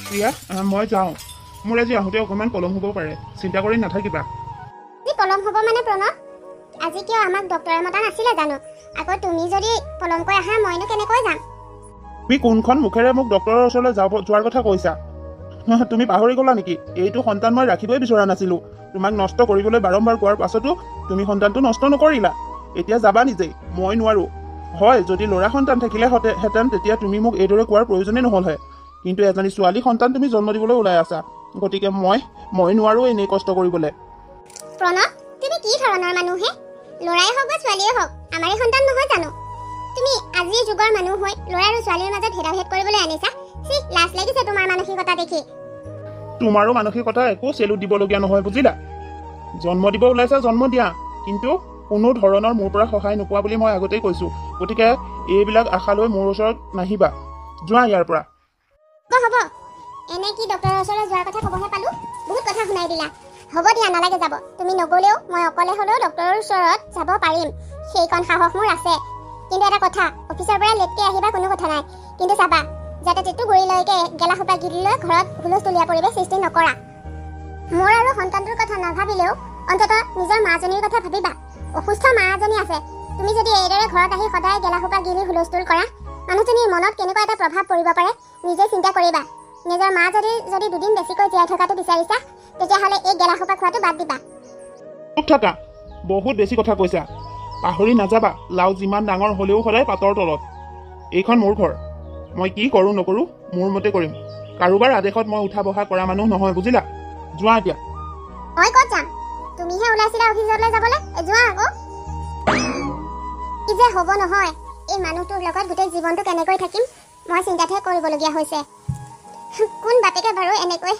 প্ৰিয়া মই যাওঁ মোৰ আজি আহোঁতে অকণমান পলম হ'ব পাৰে চিন্তা কৰি নাথাকিবা পলম হ'ব মানে প্ৰণৱ আজি কিয় আমাক ডক্টৰে মতা নাছিলে জানো আকৌ তুমি যদি পলমকৈ আহা মইনো কেনেকৈ যাম তুমি কোনখন মুখেৰে মোক ডক্টৰৰ ওচৰলৈ যোৱাৰ কথা কৈছা তুমি পাহৰি গ'লা নেকি এইটো সন্তান মই ৰাখিবই বিচৰা নাছিলোঁ তোমাক নষ্ট কৰিবলৈ বাৰম্বাৰ কোৱাৰ পাছতো তুমি সন্তানটো নষ্ট নকৰিলা এতিয়া যাবা নিজেই মই নোৱাৰোঁ হয় যদি ল'ৰা সন্তান থাকিলেহেঁতেন তেতিয়া তুমি মোক এইদৰে কোৱাৰ প্ৰয়োজনেই নহ'ল হয় কিন্তু এজনী ছোৱালী সন্তান তুমি জন্ম দিবলৈ ওলাই আছা গতিকে মই নোৱাৰোঁ এনেই কষ্ট কৰিবলৈ প্ৰণৱ তুমি কি ধৰণৰ মানুহ হে ল'ৰাই হওক বা ছোৱালীয়ে হওক আমাৰে সন্তান নহয় জানো তুমি আজিৰ যুগৰ মানুহ হৈ ল'ৰা আৰু ছোৱালীৰ মাজত ভেদাভেদ কৰিবলৈ আনিছা লাজ লাগিছে তোমাৰ মানসিকতা দেখি তোমাৰো মানসিকতা একো চেলুট দিবলগীয়া নহয় বুজিলা জন্ম দিব ওলাইছা জন্ম দিয়া কিন্তু কোনো ধৰণৰ মোৰ পৰা সহায় নোপোৱা বুলি মই আগতেই কৈছোঁ গতিকে এইবিলাক আশা লৈ মোৰ ওচৰত নাহিবা যোৱা ইয়াৰ পৰা হ'ব এনে কি ডক্টৰৰ ওচৰলৈ যোৱাৰ কথা ক'বহে পালোঁ বহুত কথা শুনাই দিলা হ'ব দিয়া নালাগে যাব তুমি নগ'লেও মই অকলে হ'লেও ডক্টৰৰ ওচৰত যাব পাৰিম সেইকণ সাহস মোৰ আছে কিন্তু এটা কথা অফিচৰ পৰা লেটকৈ আহিবা কোনো কথা নাই কিন্তু চাবা যাতে টেটুগুৰিলৈকে গেলা সোপা গিলি লৈ ঘৰত হুলস্থুলীয়া পৰিৱেশ সৃষ্টি নকৰা মোৰ আৰু সন্তানটোৰ কথা নাভাবিলেও অন্ততঃ নিজৰ মাজনীৰ কথা ভাবিবা অসুস্থ মা এজনী আছে তুমি যদি এইদৰে ঘৰত আহি সদায় গেলা সোপা গিলি হুলস্থুল কৰা মানুহজনীৰ মনত কেনেকুৱা এটা প্ৰভাৱ পৰিব পাৰে নিজে চিন্তা কৰিবা নিজৰ মা যদি দুদিন বেছিকৈ জীয়াই থকাটো বিচাৰিছা তেতিয়াহ'লে এই গেলা সোপা খোৱাটো বাদ দিবা থাকা বহুত বেছি কথা কৈছা পাহৰি নাযাবা লাও যিমান ডাঙৰ হ'লেও সদায় পাতৰ তলত এইখন মোৰ ঘৰ মই কি কৰোঁ নকৰোঁ মোৰ মতে কৰিম কাৰোবাৰ আদেশত মই উঠা বহা কৰা মানুহ নহয় বুজিলা যোৱা এতিয়া মই ক'ত যাম তুমিহে ওলাইছিলা অফিচলৈ যাবলৈ যোৱা আকৌ কি যে হ'ব নহয় এই মানুহটোৰ লগত গোটেই জীৱনটো কেনেকৈ থাকিম মই চিন্তাতহে কৰিবলগীয়া হৈছে কোন বাপেকে বাৰু এনেকৈ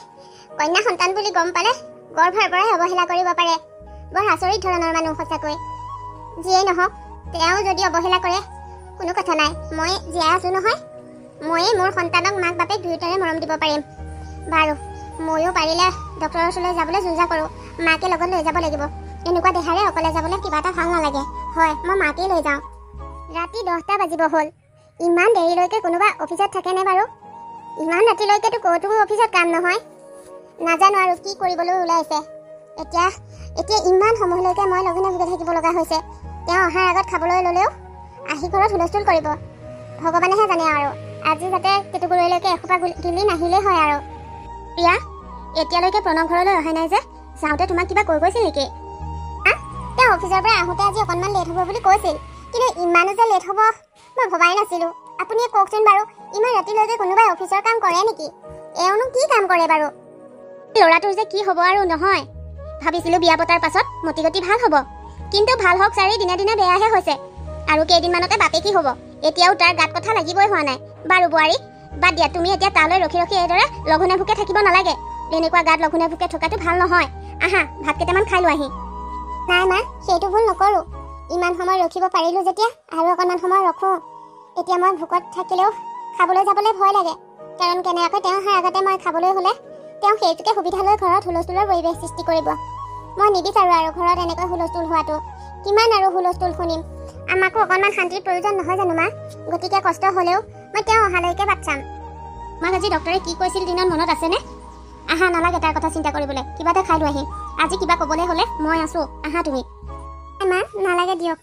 কন্যা সন্তান বুলি গম পালে গৰ্ভৰ পৰাই অৱহেলা কৰিব পাৰে বৰ আচৰিত ধৰণৰ মানুহ সঁচাকৈ যিয়েই নহওক তেওঁ যদি অৱহেলা কৰে কোনো কথা নাই মই জীয়াই আছোঁ নহয় ময়ে মোৰ সন্তানক মাক বাপেক দুয়োটাৰে মৰম দিব পাৰিম বাৰু ময়ো পাৰিলে ডক্টৰৰ ওচৰলৈ যাবলৈ যোজা কৰোঁ মাকে লগত লৈ যাব লাগিব এনেকুৱা দেহাৰে অকলে যাবলৈ কিবা এটা ভাল নালাগে হয় মই মাকেই লৈ যাওঁ ৰাতি 10টা বাজিব হ'ল ইমান দেৰিলৈকে কোনোবা অফিচত থাকেনে বাৰু ইমান ৰাতিলৈকেতো ক'তো অফিচত কাম নহয় নাজানো আৰু কি কৰিবলৈ ওলাইছে এতিয়া ইমান সময়লৈকে মই লঘোণে ভোগে থাকিব লগা হৈছে তেওঁ অহাৰ আগত খাবলৈ ল'লেও আহি ঘৰত হুলস্থুল কৰিব ভগৱানেহে জানে আৰু আজি যাতে টেটুগুৰিলৈকে এসোপা গিলি নাহিলেই হয় আৰু প্ৰিয়া এতিয়ালৈকে প্ৰণৱ ঘৰলৈ অহা নাই যে যাওঁতে তোমাক কিবা কৈ গৈছিল নেকি তেওঁ অফিচৰ পৰা আহোঁতে আজি অকণমান লেট হ'ব বুলি কৈছিল কিন্তু ইমানো যে লেট হ'ব মই ভবাই নাছিলোঁ আপুনি কওকচোন বাৰু ইমান ৰাতিলৈকে কোনোবাই অফিচৰ কাম কৰে নেকি এওঁনো কি কাম কৰে বাৰু ল'ৰাটোৰ যে কি হ'ব আৰু নহয় ভাবিছিলোঁ বিয়া পতাৰ পাছত মতি গতি ভাল হ'ব কিন্তু ভাল হওক চাৰি দিনে দিনে বেয়াহে হৈছে আৰু কেইদিনমানতে বাপে কি হ'ব এতিয়াও তাৰ গাত কথা লাগিবই হোৱা নাই বাৰু বোৱাৰী বাদ দিয়া তুমি এতিয়া তালৈ ৰখি ৰখি এইদৰে লঘোণে ভোকে থাকিব নালাগে এনেকুৱা গাত লঘোণে ভোকে থকাটো ভাল নহয় আহা ভাত কেইটামান খাই লোৱাহি নাই মা সেইটো ভুল নকৰোঁ ইমান সময় ৰখিব পাৰিলোঁ যেতিয়া আৰু অকণমান সময় ৰখোঁ এতিয়া মই ভোকত থাকিলেও খাবলৈ যাবলৈ ভয় লাগে কাৰণ কেনেবাকৈ তেওঁ অহাৰ আগতে মই খাবলৈ হ'লে তেওঁ সেইটোকে সুবিধা লৈ ঘৰত হুলস্থুলৰ পৰিৱেশ সৃষ্টি কৰিব মই নিবিচাৰোঁ আৰু ঘৰত এনেকৈ হুলস্থুল হোৱাটো কিমান আৰু হুলস্থুল শুনিম আমাকো অকণমান শান্তিৰ প্ৰয়োজন নহয় জানো মা গতিকে কষ্ট হ'লেও মই তেওঁ অহালৈকে বাট চাম মাক আজি ডক্টৰে কি কৈছিল দিনত মনত আছেনে আহা নালাগে তাৰ কথা চিন্তা কৰিবলৈ কিবা এটা খাই লোৱাহি আজি কিবা ক'বলৈ হ'লে মই আছোঁ আহা তুমি মা নালাগে দিয়ক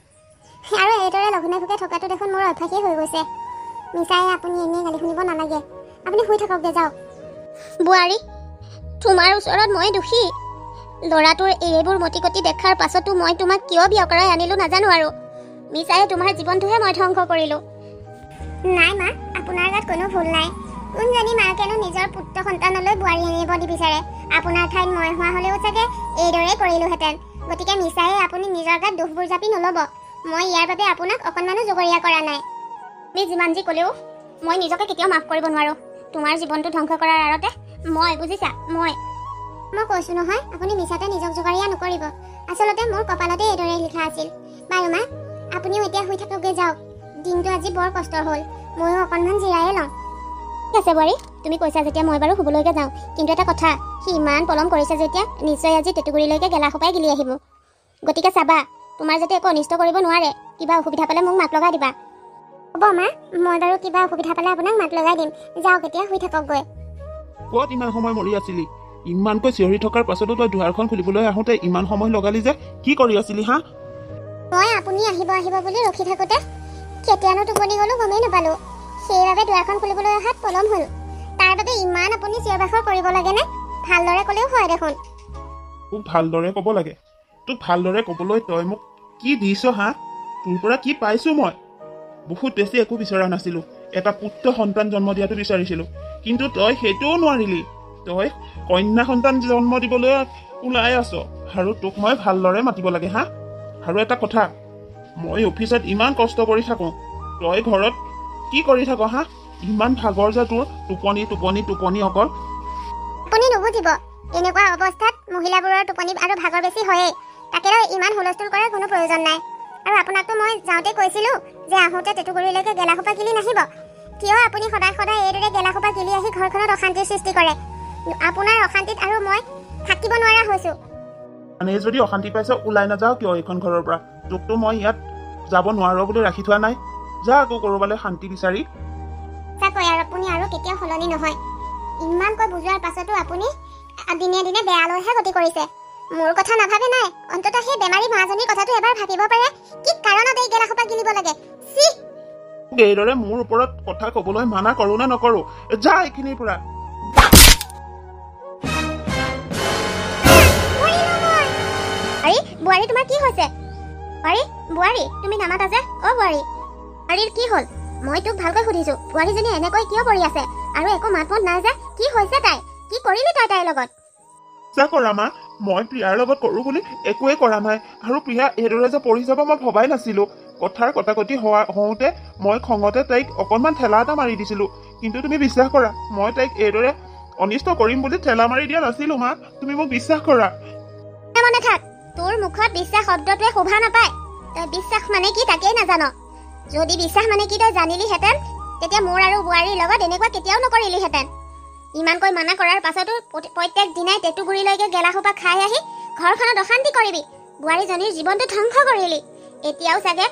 আৰু এইদৰে লঘোণে ভোকে থকাটো দেখোন মোৰ অভ্যাসেই হৈ গৈছে মিছাই আপুনি এনেই গালি শুনিব নালাগে আপুনি শুই থাকক দে যাওক বোৱাৰী তোমাৰ ওচৰত মই দোষী ল'ৰাটোৰ এইবোৰ মতি গতি দেখাৰ পাছতো মই তোমাক কিয় বিয়া কৰাই আনিলোঁ নাজানো আৰু মিছাই তোমাৰ জীৱনটোহে মই ধ্বংস কৰিলোঁ নাই মা আপোনাৰ গাত কোনো ভুল নাই কোনজনী মাকেনো নিজৰ পুত্ৰ সন্তানলৈ বোৱাৰী আনিব নিবিচাৰে আপোনাৰ ঠাইত মই হোৱা হ'লেও চাগে এইদৰেই কৰিলোহেঁতেন গতিকে মিছাই আপুনি নিজৰ গাত দোষবোৰ জাপি নল'ব মই ইয়াৰ বাবে আপোনাক অকণমানো জগৰীয়া কৰা নাই তুমি যিমান যি ক'লেও মই নিজকে কেতিয়াও মাফ কৰিব নোৱাৰোঁ তোমাৰ জীৱনটো ধ্বংস কৰাৰ আঁৰতে মই বুজিছা মই কৈছোঁ নহয় আপুনি মিছাতে নিজক জগৰীয়া নকৰিব আচলতে মোৰ কপালতে এইদৰে লিখা আছিল বাৰু মা আপুনিও এতিয়া শুই থাকোঁগৈ যাওক দিনটো আজি বৰ কষ্ট হ'ল ময়ো অকণমান জিৰায়ে লওঁ ঠিক আছে বোৱাৰী তুমি কৈছা যেতিয়া মই বাৰু শুবলৈকে যাওঁ কিন্তু এটা কথা সি ইমান পলম কৰিছে যেতিয়া নিশ্চয় আজি টেটুগুৰিলৈকে গেলা সোপাই গিলি আহিব গতিকে চাবা তোমাৰ যাতে একো অনিষ্ট কৰিব নোৱাৰে কিবা অসুবিধা পালে মোক মাত লগাই দিবা হ'ব মা, মই বাৰু কিবা অসুবিধা পালে আপোনাক মাত লগাই দিম। যাওক এতিয়া শুই থাককগৈ। ক'ত ইমান সময় মৰি আছিলি? ইমানকৈ চিঞৰি থকাৰ পাছতো তই দুৱাৰখন খুলিবলৈ আহোঁতে ইমান সময় লগালি যে, কি কৰি আছিলি হা? মই আপুনি আহিব আহিব বুলি ৰখি থাকোঁতে কেতিয়ানো টোপনি গ'লো গমেই নাপালোঁ। সেইবাবে দুৱাৰখন খুলিবলৈ অহাত পলম হ'ল। তাৰ বাবে ইমান আপুনি চিঞৰ বাখৰ কৰিব লাগেনে? ভালদৰে ক'লেও হয় দেখোন। তোক ভালদৰে ক'ব লাগে। তোক ভালদৰে ক'বলৈ তই মোক কি দিছ হা? তোৰ পৰা কি পাইছোঁ মই? বহুত বেছি একো বিচৰা নাছিলোঁ। এটা পুত্ৰ সন্তান জন্ম দিয়াটো বিচাৰিছিলোঁ, কিন্তু তই সেইটোও নোৱাৰিলি। তই কন্যা সন্তান জন্ম দিবলৈ ওলাই আছ, আৰু তোক মই ভালদৰে মাতিব লাগে হা? আৰু এটা কথা, মই অফিচত ইমান কষ্ট কৰি থাকোঁ, তই ঘৰত কি কৰি থাক হা? ইমান ভাগৰ যে তোৰ, টোপনি টোপনি টোপনি অকল। আপুনি নুবুজিব, এনেকুৱা অৱস্থাত মহিলাবোৰৰ টোপনি আৰু ভাগৰ বেছি হয়েই। তাকেলৈ ইমান হুলস্থুল কৰাৰ কোনো প্ৰয়োজন নাই। আৰু আপোনাকতো মই যাওঁতে কৈছিলোঁ যে আহোঁতে টেটুগুৰিলৈকে গেলাসোপা কিলি নাহিব। কিয় আপুনি সদায় সদায় এইদৰে গেলাসোপা কিলি আহি ঘৰখনত অশান্তিৰ সৃষ্টি কৰে? আপোনাৰ অশান্তিত আৰু মই থাকিব নোৱাৰা হৈছোঁ। মানে যদি অশান্তি পাইছ, ওলাই নাযাওঁ কিয় এইখন ঘৰৰ পৰা? তোকতো মই ইয়াত যাব নোৱাৰো বুলি ৰাখি থোৱা নাই। যা আকৌ ক'ৰবালৈ শান্তি বিচাৰি। সঁচাকৈ আৰু আপুনি আৰু কেতিয়াও সলনি নহয়। ইমানকৈ বুজোৱাৰ পাছতো আপুনি দিনে দিনে বেয়ালৈহে গতি কৰিছে। মোৰ কথা নাভাবে নাই, অন্ততঃ সেই বেমাৰী মাজনীৰ কথাটো এবাৰ ভাবিব পাৰে। কি কাৰণত এই গেলাসোপা কিনিব লাগে? চি! এইদৰে মোৰ ওপৰত কথা ক'বলৈ মানা কৰোঁ নে নকৰোঁ? যা এইখিনিৰ পৰা। আৰে বোৱাৰী, তোমাৰ কি হৈছে? আৰে বোৱাৰী, তুমি নামাতা যে? অ বোৱাৰী, আৰিৰ কি হ'ল? মই তোক ভালকৈ সুধিছোঁ, বোৱাৰীজনী এনেকৈ কিয় পৰি আছে আৰু একো মাত মত নাই যে? কি হৈছে তাই? কি কৰিলি তই তাইৰ লগত? চা কৰা মা, মই প্ৰিয়াৰ লগত কৰোঁ বুলি একোৱেই কৰা নাই। আৰু প্ৰিয়া এইদৰে যে পৰি যাব মই ভবাই নাছিলোঁ। কথাৰ কটাকটি হওঁতে মই খঙতে তাইক অকণমান ঠেলা এটা মাৰি দিছিলোঁ। কিন্তু তুমি বিশ্বাস কৰা, মই তাইক এইদৰে অনিষ্ট কৰিম বুলি ঠেলা মাৰি দিয়া নাছিলোঁ মা। তুমি মোক বিশ্বাস কৰা। মনে থাক, তোৰ মুখত বিশ্বাস শব্দটোৱে শোভা নাপায়। তই বিশ্বাস মানে কি তাকেই নাজান। যদি বিশ্বাস মানে কি তই জানিলিহেঁতেন, তেতিয়া মোৰ আৰু বোৱাৰীৰ লগত এনেকুৱা কেতিয়াও নকৰিলিহেঁতেন। ইমানকৈ মানা কৰাৰ পাছতো প্ৰত্যেক দিনাই টেটুগুৰিলৈকে গেলাসোপা খাই আহি ঘৰখনত অশান্তি কৰিবি। বোৱাৰীজনীৰ জীৱনটো ধ্বংস কৰিলি। এতিয়াও চাগে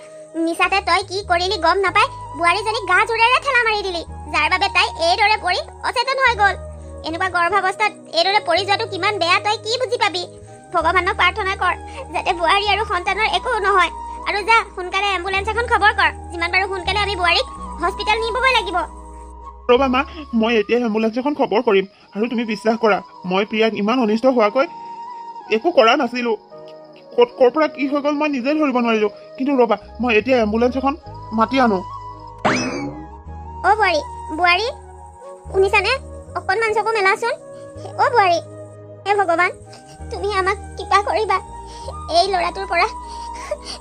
নিচাতে তই কি কৰিলি গম নাপাই বোৱাৰীজনীক গা জোৰেৰে ঠেলা মাৰি দিলি, যাৰ বাবে তাই এইদৰে পৰি অচেতন হৈ গ'ল। এনেকুৱা গৰ্ভাৱস্থাত এইদৰে পৰি যোৱাটো কিমান বেয়া তই কি বুজি পাবি? ভগৱানক প্ৰাৰ্থনা কৰ যাতে বোৱাৰী আৰু সন্তানৰ একো নহয়। আৰু যা সোনকালে এম্বুলেন্স এখন খবৰ কৰ। যিমান পাৰো সোনকালে আমি বোৱাৰীক হস্পিটেল নিবগৈ লাগিব। ৰ'বা মা, মই এতিয়া এম্বুলেন্স এখন খবৰ কৰিম। আৰু তুমি বিশ্বাস কৰা, মই প্ৰিয়াক ইমান অনিষ্ট হোৱাকৈ একো কৰা নাছিলোঁ। ক'ৰ পৰা কি হৈ গ'ল মই নিজে ধৰিব নোৱাৰিলোঁ। কিন্তু ৰ'বা, মই এতিয়া এম্বুলেন্স এখন মাতি আনো। অ বোৱাৰী, বোৱাৰী শুনিছানে? অকণমান চকু মেলাচোন। অ বোৱাৰী, হে ভগৱান, তুমি আমাক কৃপা কৰিবা। এই ল'ৰাটোৰ পৰা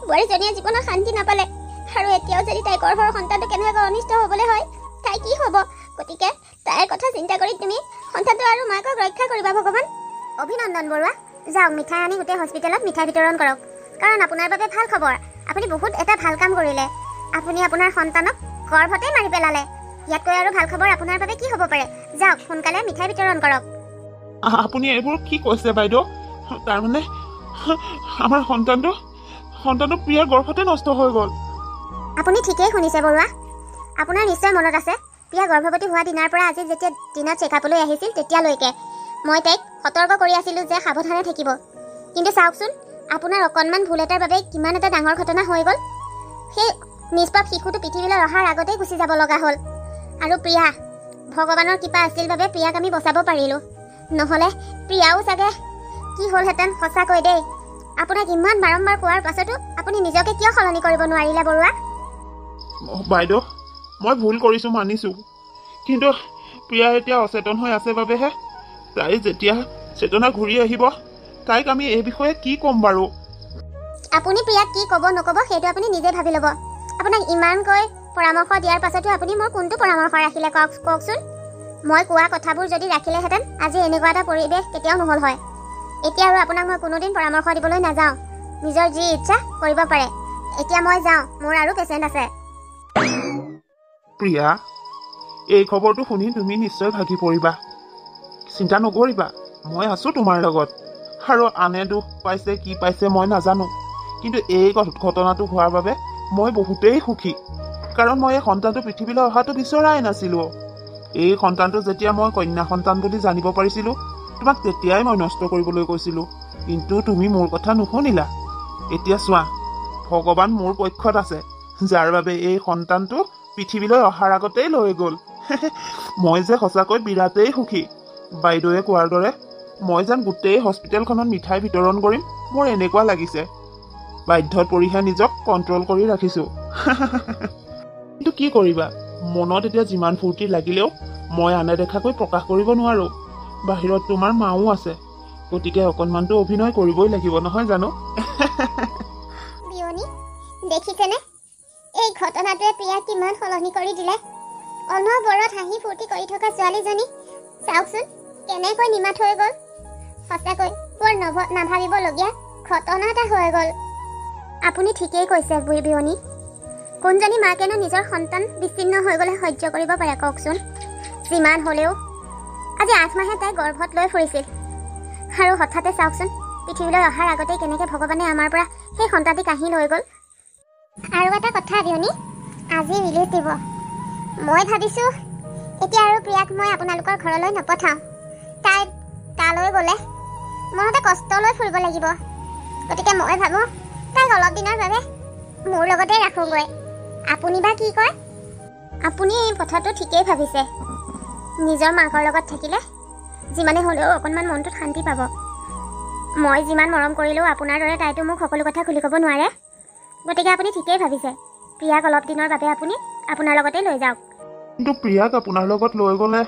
বোৱাৰীজনীয়ে জীৱনত শান্তি নাপালে, আৰু এতিয়াও যদি তাইৰ গৰ্ভৰ সন্তানটো কেনেকৈ অনিষ্ট হ'বলৈ হয়, তাই কি হ'ব? গতিকে তাইৰ কথা চিন্তা কৰি তুমি সন্তানটো আৰু মাকক ৰক্ষা কৰিবা ভগৱান। অভিনন্দন বৰুৱা, যাওক মিঠাই আনি গোটেই হস্পিটেলত মিঠাই বিতৰণ কৰক। কাৰণ আপোনাৰ বাবে ভাল খবৰ, আপুনি বহুত এটা ভাল কাম কৰিলে। আপুনি আপোনাৰ সন্তানক গৰ্ভতে মাৰি পেলালে। ইয়াতকৈ আৰু ভাল খবৰ আপোনাৰ বাবে কি হ'ব পাৰে? যাওক সোনকালে মিঠাই বিতৰণ কৰক। আপুনি এইবোৰ কি কৈছে বাইদেউ? তাৰমানে আমাৰ সন্তানটো প্ৰিয়াৰ গৰ্ভতে নষ্ট হৈ গ'ল। আপুনি ঠিকেই শুনিছে বৰুৱা। আপোনাৰ নিশ্চয় মনত আছে, প্ৰিয়া গৰ্ভৱতী হোৱা দিনাৰ পৰা আজি যেতিয়া দিনত চেকআপলৈ আহিছিল তেতিয়ালৈকে মই তাইক সতৰ্ক কৰি আছিলোঁ যে সাৱধানে থাকিব। কিন্তু চাওকচোন, আপোনাৰ অকণমান ভুল এটাৰ বাবে কিমান এটা ডাঙৰ ঘটনা হৈ গ'ল। সেই নিষ্পাপ শিশুটো পৃথিৱীলৈ অহাৰ আগতেই গুচি যাব লগা হ'ল। আৰু প্ৰিয়া, ভগৱানৰ কৃপা আছিল বাবে প্ৰিয়াক আমি বচাব পাৰিলোঁ। নহ'লে প্ৰিয়াও চাগে কি হ'লহেঁতেন। সঁচাকৈ দেই, আপোনাক ইমান বাৰম্বাৰ কোৱাৰ পাছতো আপুনি নিজকে কিয় সলনি কৰিব নোৱাৰিলে বৰুৱা? বাইদেউ, মই ভুল কৰিছোঁ মানিছোঁ। কিন্তু প্ৰিয়া এতিয়া অচেতন হৈ আছে বাবেহে। তাই যেতিয়া চেতনা ঘূৰি আহিব, তাইক আমি এই বিষয়ে কি ক'ম বাৰু? আপুনি প্ৰিয়াক কি ক'ব নক'ব সেইটো আপুনি নিজে ভাবি ল'ব। আপোনাক ইমানকৈ পৰামৰ্শ দিয়াৰ পাছতো আপুনি মোৰ কোনটো পৰামৰ্শ ৰাখিলে কওকচোন? মই কোৱা কথাবোৰ যদি ৰাখিলেহেঁতেন আজি এনেকুৱা এটা পৰিৱেশ কেতিয়াও নহ'ল হয়। এতিয়া আৰু আপোনাক মই কোনোদিন পৰামৰ্শ দিবলৈ নাযাওঁ। নিজৰ যি ইচ্ছা কৰিব পাৰে। এতিয়া মই যাওঁ, মোৰ আৰু পেচেণ্ট আছে। প্ৰিয়া, এই খবৰটো শুনি তুমি নিশ্চয় ভাগি পৰিবা। চিন্তা নকৰিবা, মই আছোঁ তোমাৰ লগত। আৰু আনে দুখ পাইছে কি পাইছে মই নাজানো, কিন্তু এই ঘটনাটো হোৱাৰ বাবে মই বহুতেই সুখী। কাৰণ মই এই সন্তানটো পৃথিৱীলৈ অহাটো বিচৰাই নাছিলোঁ। এই সন্তানটো যেতিয়া মই কন্যা সন্তান বুলি জানিব পাৰিছিলোঁ, তোমাক তেতিয়াই মই নষ্ট কৰিবলৈ কৈছিলোঁ, কিন্তু তুমি মোৰ কথা নুশুনিলা। এতিয়া চোৱা, ভগৱান মোৰ পক্ষত আছে, যাৰ বাবে এই সন্তানটো পৃথিৱীলৈ অহাৰ আগতেই লৈ গ'ল। মই যে সঁচাকৈ বিৰাটেই সুখী। বাইদেৱে কোৱাৰ দৰে মই যেন গোটেই হস্পিটেলখনত মিঠাই বিতৰণ কৰিম, মোৰ এনেকুৱা লাগিছে। বাধ্যত পৰিহে নিজক কণ্ট্ৰল কৰি ৰাখিছোঁ। কিন্তু কি কৰিবা, মনত এতিয়া যিমান ফূৰ্তি লাগিলেও মই আনে দেখাকৈ প্ৰকাশ কৰিব নোৱাৰোঁ। বাহিৰত তোমাৰ মাও আছে, গতিকে অকণমানতো অভিনয় কৰিবই লাগিব, নহয় জানো? বিয়নী, দেখিছেনে এই ঘটনাটোৱে প্ৰিয়াক কিমান সলনি কৰি দিলে। অনবৰত হাঁহি ফূৰ্তি কৰি থকা ছোৱালীজনী চাওকচোন কেনেকৈ নিমাত হৈ গ'ল। সঁচাকৈ বৰ নাভাবিবলগীয়া ঘটনা এটা হৈ গ'ল। আপুনি ঠিকেই কৈছে বিয়নী। কোনজনী মাকেনো নিজৰ সন্তান বিচ্ছিন্ন হৈ গ'লে সহ্য কৰিব পাৰে কওকচোন। যিমান হ'লেও আজি 8 মাহে তাই গৰ্ভত লৈ ফুৰিছিল, আৰু হঠাতে চাওকচোন পৃথিৱীলৈ অহাৰ আগতেই কেনেকৈ ভগৱানে আমাৰ পৰা সেই সন্তানটি কাঢ়ি লৈ গ'ল। আৰু এটা কথা বিয়নী, আজি ৰিলিজ দিব। মই ভাবিছোঁ এতিয়া আৰু প্ৰিয়াক মই আপোনালোকৰ ঘৰলৈ নপঠাওঁ। তাই তালৈ গ'লে মনতে কষ্ট লৈ ফুৰিব লাগিব। গতিকে মই ভাবোঁ তাইক অলপ দিনৰ বাবে মোৰ লগতে ৰাখোঁগৈ। আপুনি বা কি কয়? আপুনি এই কথাটো ঠিকেই ভাবিছে। নিজৰ মাকৰ লগত থাকিলে যিমানে হ'লেও অকণমান মনটোত শান্তি পাব। মই যিমান মৰম কৰিলেও আপোনাৰ দৰে তাইতো মোক সকলো কথা খুলি ক'ব নোৱাৰে। গতিকে আপুনি ঠিকেই ভাবিছে, প্ৰিয়াক অলপ দিনৰ বাবে আপুনি আপোনাৰ লগতে লৈ যাওক। কিন্তু প্ৰিয়াক আপোনাৰ লগত লৈ গ'লে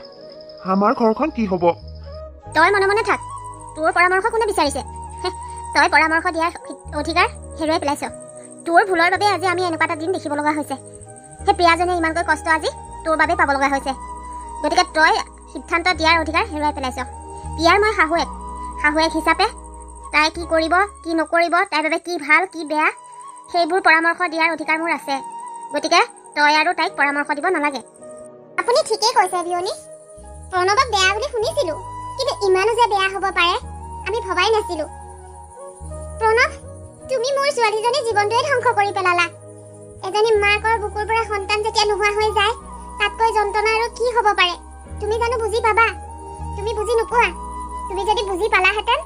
আমাৰ ঘৰখন কি হ'ব? তই মনে মনে থাক। তোৰ পৰামৰ্শ কোনে বিচাৰিছে? তই পৰামৰ্শ দিয়াৰ অধিকাৰ হেৰুৱাই পেলাইছ। তোৰ ভুলৰ বাবে আজি আমি এনেকুৱা এটা দিন দেখিব লগা হৈছে। সেই প্ৰিয়াজনীয়ে ইমানকৈ কষ্ট আজি তোৰ বাবে পাব লগা হৈছে। গতিকে তই সিদ্ধান্ত দিয়াৰ অধিকাৰ হেৰুৱাই পেলাইছ। প্ৰিয়াৰ মই শাহুৱেক হিচাপে তাই কি কৰিব কি নকৰিব, তাইৰ বাবে কি ভাল কি বেয়া, সেইবোৰ পৰামৰ্শ দিয়াৰ অধিকাৰ মোৰ আছে। গতিকে তই আৰু তাইক পৰামৰ্শ দিব নালাগে। আপুনি ঠিকেই কৈছে বিয়নী। প্ৰণৱক বেয়া বুলি শুনিছিলোঁ, কিন্তু ইমানো যে বেয়া হ'ব পাৰে আমি ভবাই নাছিলোঁ। প্ৰণৱ, তুমি মোৰ ছোৱালীজনীৰ জীৱনটোৱে ধ্বংস কৰি পেলালা। এজনী মাকৰ বুকুৰ পৰা সন্তান যেতিয়া নোহোৱা হৈ যায়, তাতকৈ যন্ত্ৰণা আৰু কি হ'ব পাৰে? তুমি জানো বুজি পাবা? তুমি বুজি নোপোৱা। তুমি যদি বুজি পালাহেঁতেন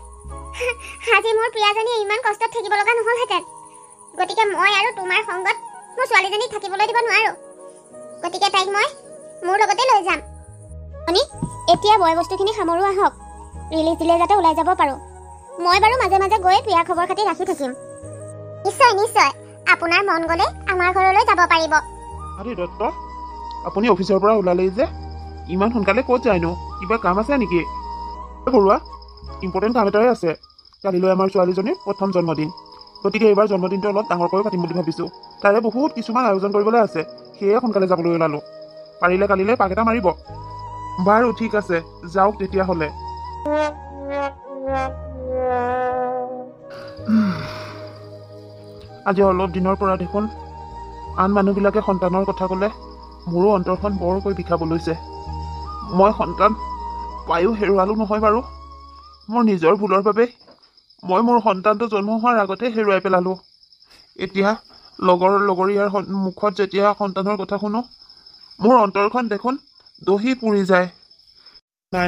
আজি মোৰ প্ৰিয়াজনীয়ে ইমান কষ্টত থাকিব লগা নহ'লহেঁতেন। গতিকে মই আৰু তোমাৰ সংগত মোৰ ছোৱালীজনীক থাকিবলৈ দিব নোৱাৰোঁ। গতিকে তাইক মই মোৰ লগতে লৈ যাম। এতিয়া বয় বস্তুখিনি সামৰো আহক, ৰিলিজ দিলে যাতে ওলাই যাব পাৰোঁ। মই বাৰু মাজে মাজে গৈ প্ৰিয়াৰ খবৰ খাতি ৰাখি থাকিম। নিশ্চয় নিশ্চয়, আপোনাৰ মন গ'লে আমাৰ ঘৰলৈ যাব পাৰিব। আৰে দত্ত, আপুনি অফিচৰ পৰা ওলালেই যে, ইমান সোনকালে ক'ত যায়নো? কিবা কাম আছে নেকি? বৰুৱা, ইম্পৰ্টেণ্ট কাম এটাই আছে। কালিলৈ আমাৰ ছোৱালীজনীৰ প্ৰথম জন্মদিন। গতিকে এইবাৰ জন্মদিনটো অলপ ডাঙৰকৈ পাতিম বুলি ভাবিছোঁ। তাৰে বহুত কিছুমান আয়োজন কৰিবলৈ আছে, সেয়ে সোনকালে যাবলৈ ওলালোঁ। পাৰিলে কালিলৈ পাক এটা মাৰিব। বাৰু ঠিক আছে, যাওক তেতিয়াহ'লে। আজি অলপ দিনৰ পৰা দেখোন আন মানুহবিলাকে সন্তানৰ কথা ক'লে মোৰো অন্তৰখন বৰকৈ বিষাব লৈছে। মই সন্তান পায়ো হেৰুৱালোঁ নহয় বাৰু। মোৰ নিজৰ ভুলৰ বাবে মই মোৰ সন্তানটো জন্ম হোৱাৰ আগতে হেৰুৱাই পেলালোঁ। এতিয়া লগৰীয়াৰ মুখত যেতিয়া সন্তানৰ কথা শুনো, মোৰ অন্তৰখন দেখোন দহি পুৰি যায়।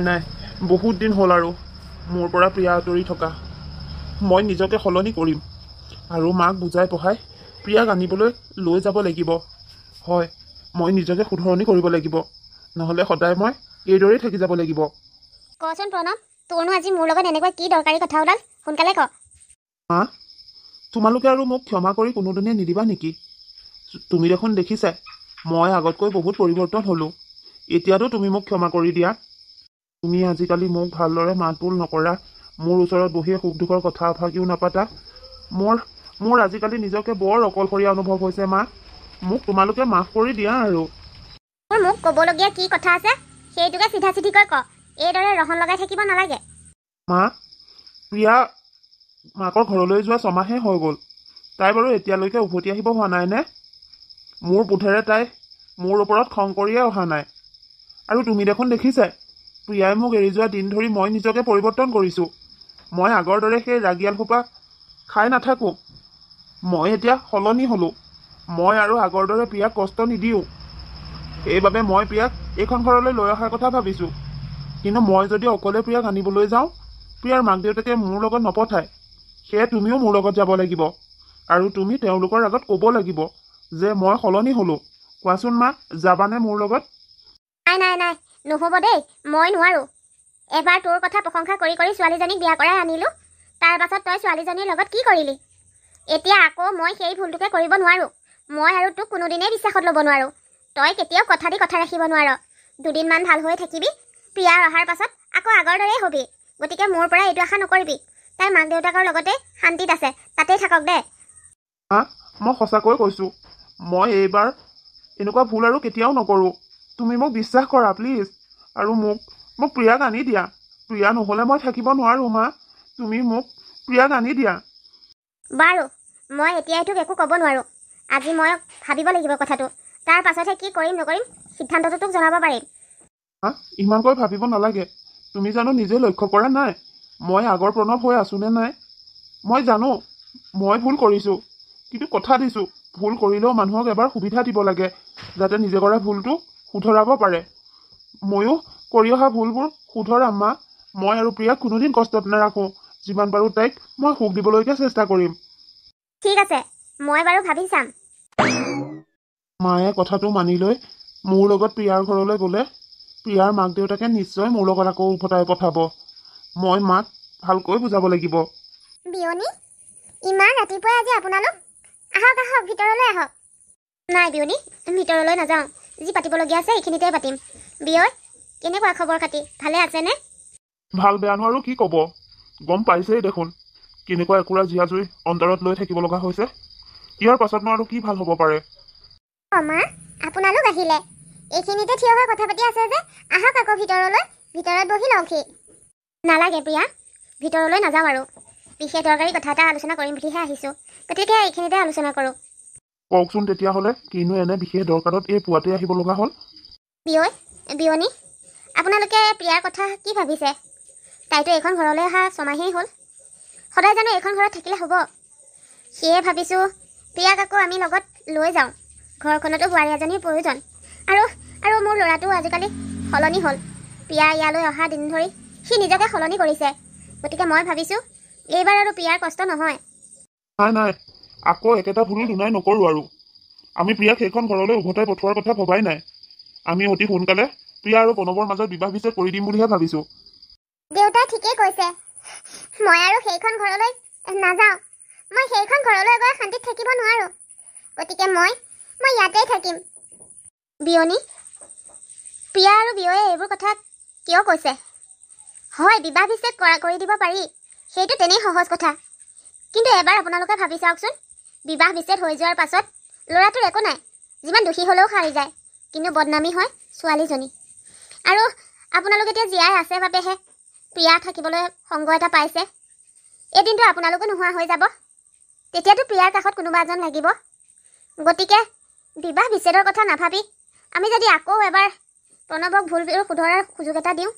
নাই, বহুত দিন হ'ল আৰু মোৰ পৰা প্ৰিয়া আঁতৰি থকা। মই নিজকে সলনি কৰিম আৰু মাক বুজাই পঢ়াই প্ৰিয়াক আনিবলৈ লৈ যাব লাগিব। হয়, মই নিজকে শুধৰণি কৰিব লাগিব, নহ'লে সদায় মই এইদৰেই থাকি যাব লাগিব। কচোন প্ৰণৱ, তোৰনো আজি মোৰ লগত এনেকুৱা কি দৰকাৰী কথা ওলাল? সোনকালে ক। মা, তোমালোকে আৰু মোক ক্ষমা কৰি কোনোদিনে নিদিবা নেকি? তুমি দেখোন দেখিছাই মই আগতকৈ বহুত পৰিৱৰ্তন হ'লোঁ। এতিয়াতো তুমি মোক ক্ষমা কৰি দিয়া। তুমি আজিকালি মোক ভালদৰে মাত বোল নকৰা, মোৰ ওচৰত বহিয়ে সুখ দুখৰ কথা এফাকিও নাপাতা। মোৰ আজিকালি নিজকে বৰ অকলশৰীয়া অনুভৱ হৈছে। মা, মোক তোমালোকে মাফ কৰি দিয়া। আৰু মোক ক'বলগীয়া কি কথা আছে সেইটোকে চিধা চিধিকৈ ক। এইদৰে ৰহন লগাই থাকিব নালাগে। মা, প্ৰিয়া মাকৰ ঘৰলৈ যোৱা 6 মাহে হৈ গ'ল। তাই বাৰু এতিয়ালৈকে উভতি আহিব হোৱা নাইনে? মোৰ বোধেৰে তাই মোৰ ওপৰত খং কৰিয়ে অহা নাই। আৰু তুমি দেখোন দেখিছাই প্ৰিয়াই মোক এৰি যোৱা দিন ধৰি মই নিজকে পৰিৱৰ্তন কৰিছোঁ। মই আগৰ দৰে সেই ৰাগিয়াল সোপা খাই নাথাকোঁ। মই এতিয়া সলনি হ'লোঁ। মই আৰু আগৰ দৰে প্ৰিয়াক কষ্ট নিদিওঁ। সেইবাবে মই প্ৰিয়াক এইখন ঘৰলৈ লৈ অহাৰ কথা ভাবিছোঁ। কিন্তু মই যদি অকলে প্ৰিয়াক আনিবলৈ যাওঁ, প্ৰিয়াৰ মাক দেউতাকে মোৰ লগত নপঠায়। সেয়ে তুমিও মোৰ লগত যাব লাগিব আৰু তুমি তেওঁলোকৰ আগত ক'ব লাগিব যে মই সলনি হ'লো। কোৱাচোন মা, যাবানে মোৰ লগত? নাই নাই নাই, নহ'ব দেই, মই নোৱাৰোঁ। এবাৰ তোৰ কথা প্ৰশংসা কৰি কৰি ছোৱালীজনীক বিয়া কৰাই আনিলোঁ, তাৰ পাছত তই ছোৱালীজনীৰ লগত কি কৰিলি? এতিয়া আকৌ মই সেই ভুলটোকে কৰিব নোৱাৰোঁ। মই আৰু তোক কোনোদিনেই বিশ্বাসত ল'ব নোৱাৰোঁ। তই কেতিয়াও কথা দি কথা ৰাখিব নোৱাৰ। দুদিনমান ভাল হৈ থাকিবি, প্ৰিয়াৰ অহাৰ পাছত আকৌ আগৰ দৰেই হ'বি। গতিকে মোৰ পৰা এইটো আশা নকৰিবি। তাই মাক দেউতাকৰ লগতে শান্তিত আছে, তাতেই থাকক দে। মা, মই সঁচাকৈ কৈছোঁ, মই এইবাৰ এনেকুৱা ভুল আৰু কেতিয়াও নকৰোঁ। তুমি মোক বিশ্বাস কৰা প্লিজ। আৰু মোক প্ৰিয়াক আনি দিয়া। প্ৰিয়া নহ'লে মই থাকিব নোৱাৰোঁ মা। তুমি মোক প্ৰিয়াক আনি দিয়া। বাৰু, মই এতিয়াই তোক একো ক'ব নোৱাৰোঁ। আজি মই ভাবিব লাগিব কথাটো। তাৰ পাছতহে কি কৰিম নকৰিম সিদ্ধান্তটো তোক জনাব পাৰিম। মা, ইমানকৈ ভাবিব নালাগে। তুমি জানো নিজে লক্ষ্য কৰা নাই মই আগৰ প্ৰণৱ হৈ আছোঁ নে নাই? মই জানো মই ভুল কৰিছোঁ, কিন্তু কথা দিছোঁ ভুল কৰিলেও মানুহক এবাৰ সুবিধা দিব লাগে, যাতে নিজে কৰা ভুলটো শুধৰাব পাৰে। ময়ো কৰি অহা ভুলবোৰ শুধৰাম মা। মই আৰু প্ৰিয়াক কোনোদিন কষ্টত নাৰাখোঁ। যিমান পাৰোঁ তাইক মই সুখ দিবলৈকে চেষ্টা কৰিম। ঠিক আছে, মই বাৰু ভাবি চাম। মায়ে কথাটো মানি লৈ মোৰ লগত প্ৰিয়াৰ ঘৰলৈ গ'লে প্ৰিয়াৰ মাক দেউতাকে নিশ্চয় মোৰ লগত আকৌ উভতাই পঠাব। মই মাক ভালকৈ বুজাব লাগিব। বিয়নী, ইমান ৰাতিপুৱাই আজি আপোনালোক? আহক আহক, ভিতৰলৈ আহক। নাই বিয়নী, ভিতৰলৈ নাযাওঁ। যি পাতিবলগীয়া আছে এইখিনিতে পাতিম। বিয়য়, কেনেকুৱা খবৰ খাতি? ভালে আছেনে? ভাল বেয়ানো আৰু কি ক'ব, গম পাইছেই দেখোন কেনেকুৱা একুৰা জীয়া জুই অন্তৰত লৈ থাকিব লগা হৈছে। ইয়াৰ পাছতনো আৰু কি ভাল হ'ব পাৰে? মা, আপোনালোক আহিলে। এইখিনিতে থিয় হৈ কথা পাতি আছে যে, আহক আকৌ ভিতৰলৈ। ভিতৰত বহি লওকহি। নালাগে প্ৰিয়া, ভিতৰলৈ নাযাওঁ আৰু। বিশেষ দৰকাৰী কথা এটা আলোচনা কৰিম বুলিহে আহিছোঁ। গতিকে এইখিনিতে আলোচনা কৰোঁ। কওকচোন তেতিয়াহ'লে, কিনো এনে বিশেষ দৰকাৰত এই পুৱাতে আহিব লগা হ'ল? বিয়নী, আপোনালোকে প্ৰিয়াৰ কথা কি ভাবিছে? তাইতো এইখন ঘৰলৈ অহা ছমাহেই হ'ল। সদায় জানো এইখন ঘৰত থাকিলে হ'ব? সেয়ে ভাবিছোঁ প্ৰিয়াক আকৌ আমি লগত লৈ যাওঁ। ঘৰখনতো বোৱাৰী এজনীৰ প্ৰয়োজন। আৰু মোৰ ল'ৰাটো আজিকালি সলনি হ'ল। প্ৰিয়া ইয়ালৈ অহা দিন ধৰি সি নিজকে সলনি কৰিছে। গতিকে মই ভাবিছোঁ এইবাৰ আৰু প্ৰিয়াৰ কষ্ট নহয়। নাই, আকৌ একেটা ভুল দুনাই নকৰোঁ আৰু। আমি প্ৰিয়াক সেইখন ঘৰলৈ উভতাই পঠোৱাৰ কথা ভবাই নাই। আমি অতি সোনকালে প্ৰিয়া আৰু প্ৰণৱৰ মাজত বিবাহ বিচ্ছেদ কৰি দিম বুলিহে ভাবিছোঁ। দেউতাই ঠিকেই কৈছে। মই আৰু সেইখন ঘৰলৈ নাযাওঁ। মই সেইখন ঘৰলৈ গৈ শান্তিত থাকিব নোৱাৰোঁ। গতিকে মই ইয়াতেই থাকিম। বিয়নী, প্ৰিয়া আৰু বিয়য়ে এইবোৰ কথা কিয় কৈছে? হয়, বিবাহ বিচ্ছেদ কৰি দিব পাৰি, সেইটো তেনেই সহজ কথা। কিন্তু এবাৰ আপোনালোকে ভাবি চাওকচোন, বিবাহ বিচ্ছেদ হৈ যোৱাৰ পাছত ল'ৰাটোৰ একো নাই, যিমান দোষী হ'লেও সাৰি যায়, কিন্তু বদনামী হয় ছোৱালীজনী। আৰু আপোনালোক এতিয়া জীয়াই আছে বাবেহে প্ৰিয়া থাকিবলৈ সংগ এটা পাইছে। এদিনটো আপোনালোকো নোহোৱা হৈ যাব। তেতিয়াতো প্ৰিয়াৰ কাষত কোনোবা এজন লাগিব। গতিকে বিবাহ বিচ্ছেদৰ কথা নাভাবি আমি যদি আকৌ এবাৰ প্ৰণৱক ভুল শুধৰাৰ সুযোগ এটা দিওঁ,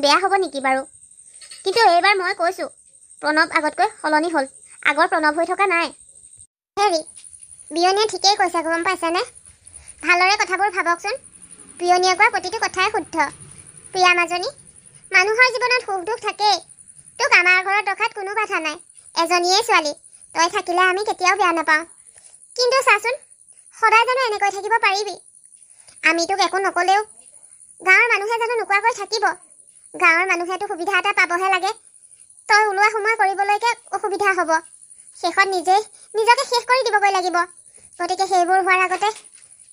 বেয়া হ'ব নেকি বাৰু? কিন্তু এইবাৰ মই কৈছোঁ, প্ৰণৱ আগতকৈ সলনি হ'ল। আগৰ প্ৰণৱ হৈ থকা নাই। হেৰি, বিয়নীয়ে ঠিকেই কৈছে, গম পাইছেনে? ভালদৰে কথাবোৰ ভাবকচোন। বিয়নীয়ে কোৱা প্ৰতিটো কথাই শুদ্ধ। প্ৰিয়া মাজনী, মানুহৰ জীৱনত সুখ দুখ থাকেই। তোক আমাৰ ঘৰত ৰখাত কোনো বাধা নাই। এজনীয়েই ছোৱালী, তই থাকিলে আমি কেতিয়াও বেয়া নাপাওঁ। কিন্তু চাচোন, সদায় জানো এনেকৈ থাকিব পাৰিবি? আমি তোক একো নক'লেও গাঁৱৰ মানুহে জানো নোকোৱাকৈ থাকিব? গাঁৱৰ মানুহেতো সুবিধা এটা পাবহে লাগে। তই ওলোৱা সোমোৱা কৰিবলৈকে অসুবিধা হ'ব। শেষত নিজকে শেষ কৰি দিবগৈ লাগিব। গতিকে সেইবোৰ হোৱাৰ আগতে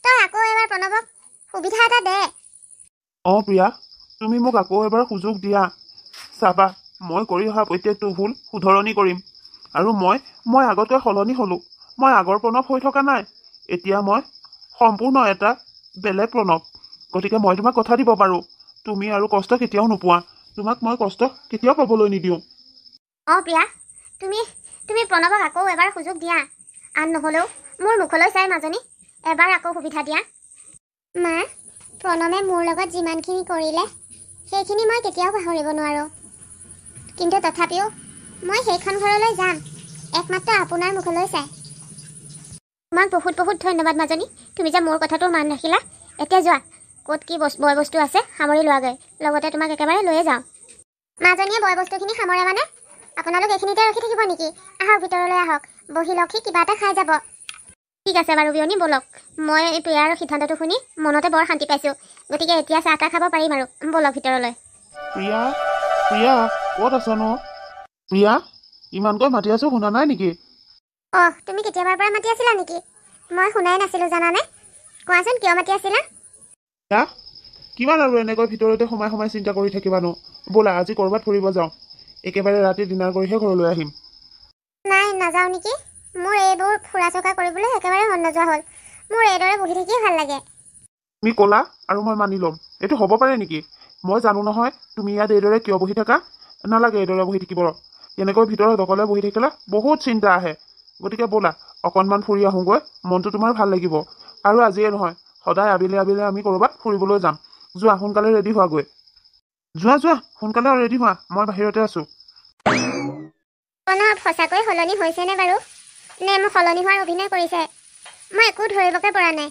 তই আকৌ এবাৰ প্ৰণৱক সুবিধা এটা দে। প্ৰিয়া, তুমি মোক আকৌ এবাৰ সুযোগ দিয়া। চাবা, মই কৰি অহা প্ৰত্যেকটো ভুল শুধৰণি কৰিম। আৰু মই আগতকৈ সলনি হ'লোঁ। মই আগৰ প্ৰণৱ হৈ থকা নাই। এতিয়া মই সম্পূৰ্ণ এটা বেলেগ প্ৰণৱ। গতিকে মই তোমাক কথা দিব পাৰোঁ, তুমি আৰু কষ্ট কেতিয়াও নোপোৱা। তোমাক মই কষ্ট কেতিয়াও পাবলৈ নিদিওঁ। প্ৰিয়া, তুমি প্ৰণৱক আকৌ এবাৰ সুযোগ দিয়া। আন নহ'লেও মোৰ মুখলৈ চাই মাজনী এবাৰ আকৌ সুবিধা দিয়া। মা, প্ৰণৱে মোৰ লগত যিমানখিনি কৰিলে সেইখিনি মই কেতিয়াও পাহৰিব নোৱাৰোঁ। কিন্তু তথাপিও মই সেইখন ঘৰলৈ যাম, একমাত্ৰ আপোনাৰ মুখলৈ চাই। তোমাক বহুত বহুত ধন্যবাদ মাজনী, তুমি যে মোৰ কথাটো মান ৰাখিলা। এতিয়া যোৱা, ক'ত কি বয় বস্তু আছে সামৰি লোৱাগৈ, লগতে তোমাক একেবাৰে লৈয়ে যাওঁ। মাজনীয়ে বয় বস্তুখিনি সামৰে মানে আপোনালোক এইখিনিতে ৰখি থাকিব নেকি? আহক ভিতৰলৈ আহক, বহি লওক, কিবা এটা খাই যাব। ঠিক আছে বাৰু বিয়নী, ব'লক। মই এই প্ৰিয়াৰ সিদ্ধান্তটো শুনি মনতে বৰ শান্তি পাইছোঁ, গতিকে এতিয়া চাহ তাহ খাব পাৰিম আৰু। ব'লক ভিতৰলৈ। প্ৰিয়া, প্ৰিয়া, ক'ত আছ নো? প্ৰিয়া, ইমানকৈ মাতি আছো, শুনা নাই নেকি? অহ, তুমি কেতিয়াবাৰ পৰা মাতি আছিলা নেকি? মই শুনাই নাছিলোঁ জানানে। কোৱাচোন কিয় মাতি আছিলা? প্ৰিয়া, কিমান আৰু এনেকৈ ভিতৰতে সোমাই সোমাই চিন্তা কৰি থাকিবানো? ব'লা আজি ক'ৰবাত ফুৰিব যাওঁ, একেবাৰে ৰাতি ডিনাৰ কৰিহে ঘৰলৈ আহিম। নাই, নাযাওঁ নেকি। মোৰ এইবোৰ ফুৰা চকা কৰিবলৈ একেবাৰে মন নোযোৱা হ'ল। মোৰ এইদৰে বহি থাকিয়ে ভাল লাগে। তুমি ক'লা আৰু মই মানি ল'ম, এইটো হ'ব পাৰে নেকি? মই জানো নহয় তুমি ইয়াত এইদৰে কিয় বহি থাকা। নালাগে এইদৰে বহি থাকিব। এনেকৈ ভিতৰত অকলে বহি থাকিলে বহুত চিন্তা আহে। গতিকে ব'লা অকণমান ফুৰি আহোঁগৈ, মনটো তোমাৰ ভাল লাগিব। আৰু আজিয়ে নহয়, সদায় আবেলি আবেলি আমি ক'ৰবাত ফুৰিবলৈ যাম। যোৱা, সোনকালে ৰেডি হোৱাগৈ। যোৱা যোৱা, সোনকালে ৰেডি হোৱা, মই বাহিৰতে আছোঁ। প্ৰণৱ সঁচাকৈ সলনি হৈছেনে বাৰু, নে মোক সলনি হোৱাৰ অভিনয় কৰিছে? মই একো ধৰিবকে পৰা নাই।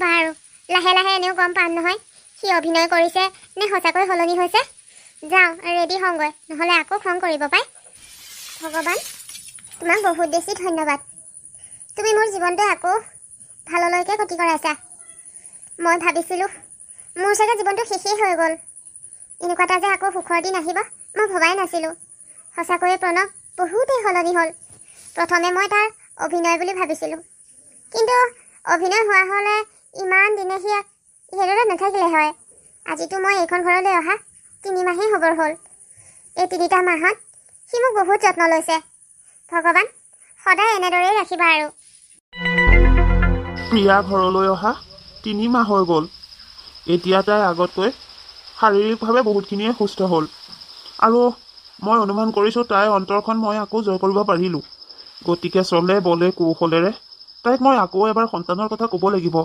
বাৰু লাহে লাহে এনেও গম পাম নহয় সি অভিনয় কৰিছে নে সঁচাকৈ সলনি হৈছে। যাওঁ, ৰেডি হওঁগৈ, নহ'লে আকৌ খং কৰিব পাই। ভগৱান, তোমাক বহুত বেছি ধন্যবাদ। তুমি মোৰ জীৱনটো আকৌ ভাললৈকে গতি কৰাইছা। মই ভাবিছিলোঁ মোৰ চাগে জীৱনটো শেষেই হৈ গ'ল। এনেকুৱা এটা যে আকৌ সুখৰ দিন আহিব মই ভবাই নাছিলোঁ। সঁচাকৈয়ে প্ৰণৱ বহুতেই সলনি হ'ল। প্ৰথমে মই তাৰ অভিনয় বুলি ভাবিছিলোঁ, কিন্তু অভিনয় হোৱা হ'লে ইমান দিনে সি সেইদৰে নাথাকিলে হয়। আজিতো মই এইখন ঘৰলৈ অহা 3 মাহেই হ'বৰ হ'ল। এই 3টা মাহত সি মোক বহুত যত্ন লৈছে। ভগৱান, সদায় এনেদৰেই ৰাখিবা আৰু। প্ৰিয়া ঘৰলৈ অহা 3 মাহ হৈ গ'ল। এতিয়া তাই আগতকৈ শাৰীৰিকভাৱে বহুতখিনিয়ে সুস্থ হ'ল, আৰু মই অনুমান কৰিছোঁ তাইৰ অন্তৰখন মই আকৌ জয় কৰিব পাৰিলোঁ। গতিকে চলে বলে কৌশলেৰে তাইক মই আকৌ এবাৰ সন্তানৰ কথা ক'ব লাগিব,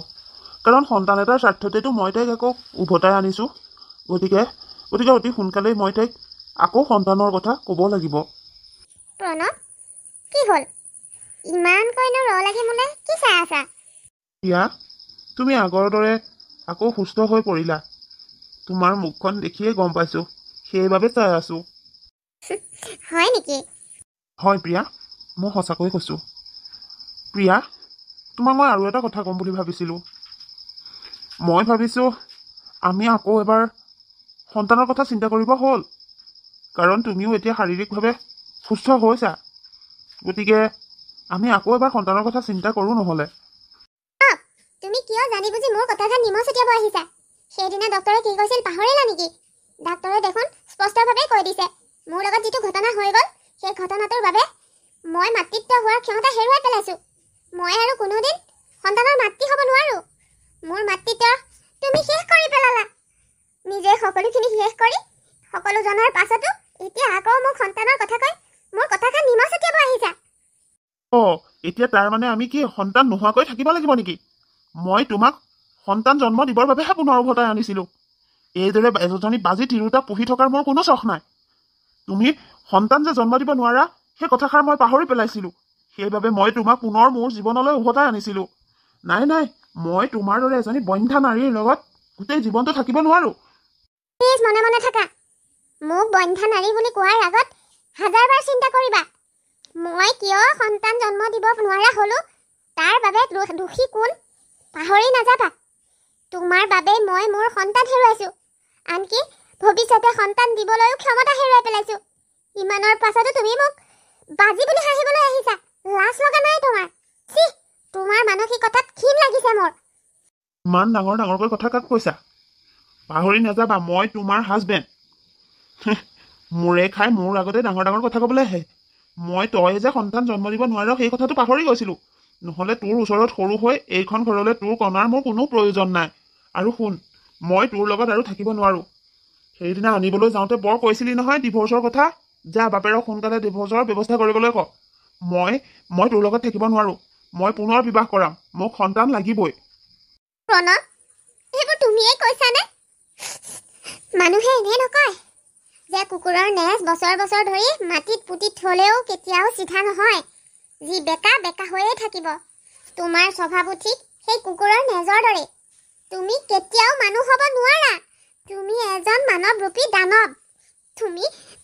কাৰণ সন্তান এটাৰ স্বাৰ্থতেতো মই তাইক আকৌ উভতাই আনিছোঁ। গতিকে অতি সোনকালেই মই তাইক আকৌ সন্তানৰ কথা ক'ব লাগিব। প্ৰণৱ, কি হ'ল? ইমানকৈনো ৰ লাগি মোলে কি চাই আছা? প্ৰিয়া, তুমি আগৰ দৰে আকৌ সুস্থ হৈ পৰিলা। তোমাৰ মুখখন দেখিয়ে গম পাইছোঁ, সেইবাবে চাই আছোঁ। হয় নেকি? হয় প্ৰিয়া, মই সঁচাকৈ কৈছোঁ। প্ৰিয়া, তোমাক মই আৰু এটা কথা ক'ম বুলি ভাবিছিলোঁ। মই ভাবিছোঁ আমি আকৌ এবাৰ সন্তানৰ কথা চিন্তা কৰিব হ'ল, কাৰণ তুমিও এতিয়া শাৰীৰিকভাৱে সুস্থ হৈছা। গতিকে আমি আকৌ এবাৰ সন্তানৰ কথা চিন্তা কৰোঁ নহ'লে। তুমি কিয় জানি বুজি মোৰ কথাষাৰ নিমখ ছটিয়াব আহিছা? সেইদিনা ডক্টৰে কি কৈছিল পাহৰিলা নেকি? ডাক্তৰে দেখোন স্পষ্টভাৱে কৈ দিছে, মোৰ লগত যিটো ঘটনা হৈ গ'ল সেই ঘটনাটোৰ বাবে মই মাতৃত্ব হোৱাৰ ক্ষমতা হেৰুৱাই পেলাইছোঁ। মই আৰু কোনোদিন সন্তানৰ মাতৃ হ'ব নোৱাৰোঁ। মোৰ মাতৃত্ব তুমি শেষ কৰি পেলালা। নিজে সকলোখিনি শেষ কৰি সকলো জনাৰ পাছতো এতিয়া আকৌ মোক সন্তানৰ কথা কৈ মোৰ কথাষাৰ নিমখ ছটিয়াব আহিছা। এতিয়া তাৰ মানে আমি কি সন্তান নোহোৱাকৈ থাকিব লাগিব নেকি? মই তোমাক সন্তান জন্ম দিবৰ বাবেহে পুনৰ উভতাই আনিছিলোঁ। এইদৰে এজনী বাজি তিৰোতা পুহি থকাৰ মোৰ কোনো চখ নাই। তুমি সন্তান যে জন্ম দিব নোৱাৰা সেই কথাষাৰ মই পাহৰি পেলাইছিলোঁ। সেইবাবে মই তোমাক পুনৰ মোৰ জীৱনলৈ উভতাই আনিছিলোঁ। নাই নাই, মই তোমাৰ দৰে এজনী বন্ধ্যা নাৰীৰ লগত গোটেই জীৱনটো থাকিব নোৱাৰোঁ। প্লিজ মনে মনে থাকা। মোক বন্ধ্যা নাৰী বুলি কোৱাৰ আগত 1000বাৰ চিন্তা কৰিবা। মই কিয় সন্তান জন্ম দিব নোৱাৰা হ'লো তাৰ বাবে দোষী কোন পাহৰি নাযাবা। তোমাৰ বাবে মই মোৰ সন্তান হেৰুৱাইছোঁ, আনকি ভৱিষ্যতে সন্তান দিবলৈও ক্ষমতা হেৰুৱাই পেলাইছোঁ। ইমানৰ পাছতো তুমি মোক বাজি বুলি হাঁহিবলৈ আহিছা। লাজ লগা নাই তোমাৰ? ছি, তোমাৰ মানসিকতাত ঘিণ লাগিছে মোৰ। ইমান ডাঙৰ ডাঙৰকৈ কথা কাক কৈছা? পাহৰি নাযাবা, মই তোমাৰ হাজবেণ্ড। মোৰে খাই মোৰ আগতে ডাঙৰ ডাঙৰ কথা ক'বলৈ আহে। মই তই যে সন্তান জন্ম দিব নোৱাৰ সেই কথাটো পাহৰি গৈছিলোঁ। নহ'লে তোৰ ওচৰত সৰু হৈ এইখন ঘৰলৈ তোৰ কণাৰ মোৰ কোনো প্ৰয়োজন নাই। আৰু শুন, মই তোৰ লগত আৰু থাকিব নোৱাৰোঁ। সেইদিনা আনিবলৈ যাওঁতে বৰ কৈছিলি নহয় ডিভোৰ্চৰ কথা। যা, বাপেৰক সোনকালে ডিভোৰ্চৰ ব্যৱস্থা কৰিবলৈ ক। মই তোৰ লগত থাকিব নোৱাৰোঁ। মই পুনৰ বিবাহ কৰাম, মোক সন্তান লাগিবই। প্ৰণৱ, এইবোৰ তুমিয়ে কৈছানে? মানুহে এনে নকয় যে কুকুৰৰ নেজ বছৰ বছৰ ধৰি মাটিত পুতি থলেও কেতিয়াও চিধা নহয়, যি বেকা বেকা হৈয়ে থাকিব। তোমাৰ স্বভাৱো ঠিক সেই কুকুৰৰ নেজৰ দৰে। তুমি কেতিয়াও মানুহ হ'ব নোৱাৰা। তুমি এজন মানৱৰূপী দানৱ।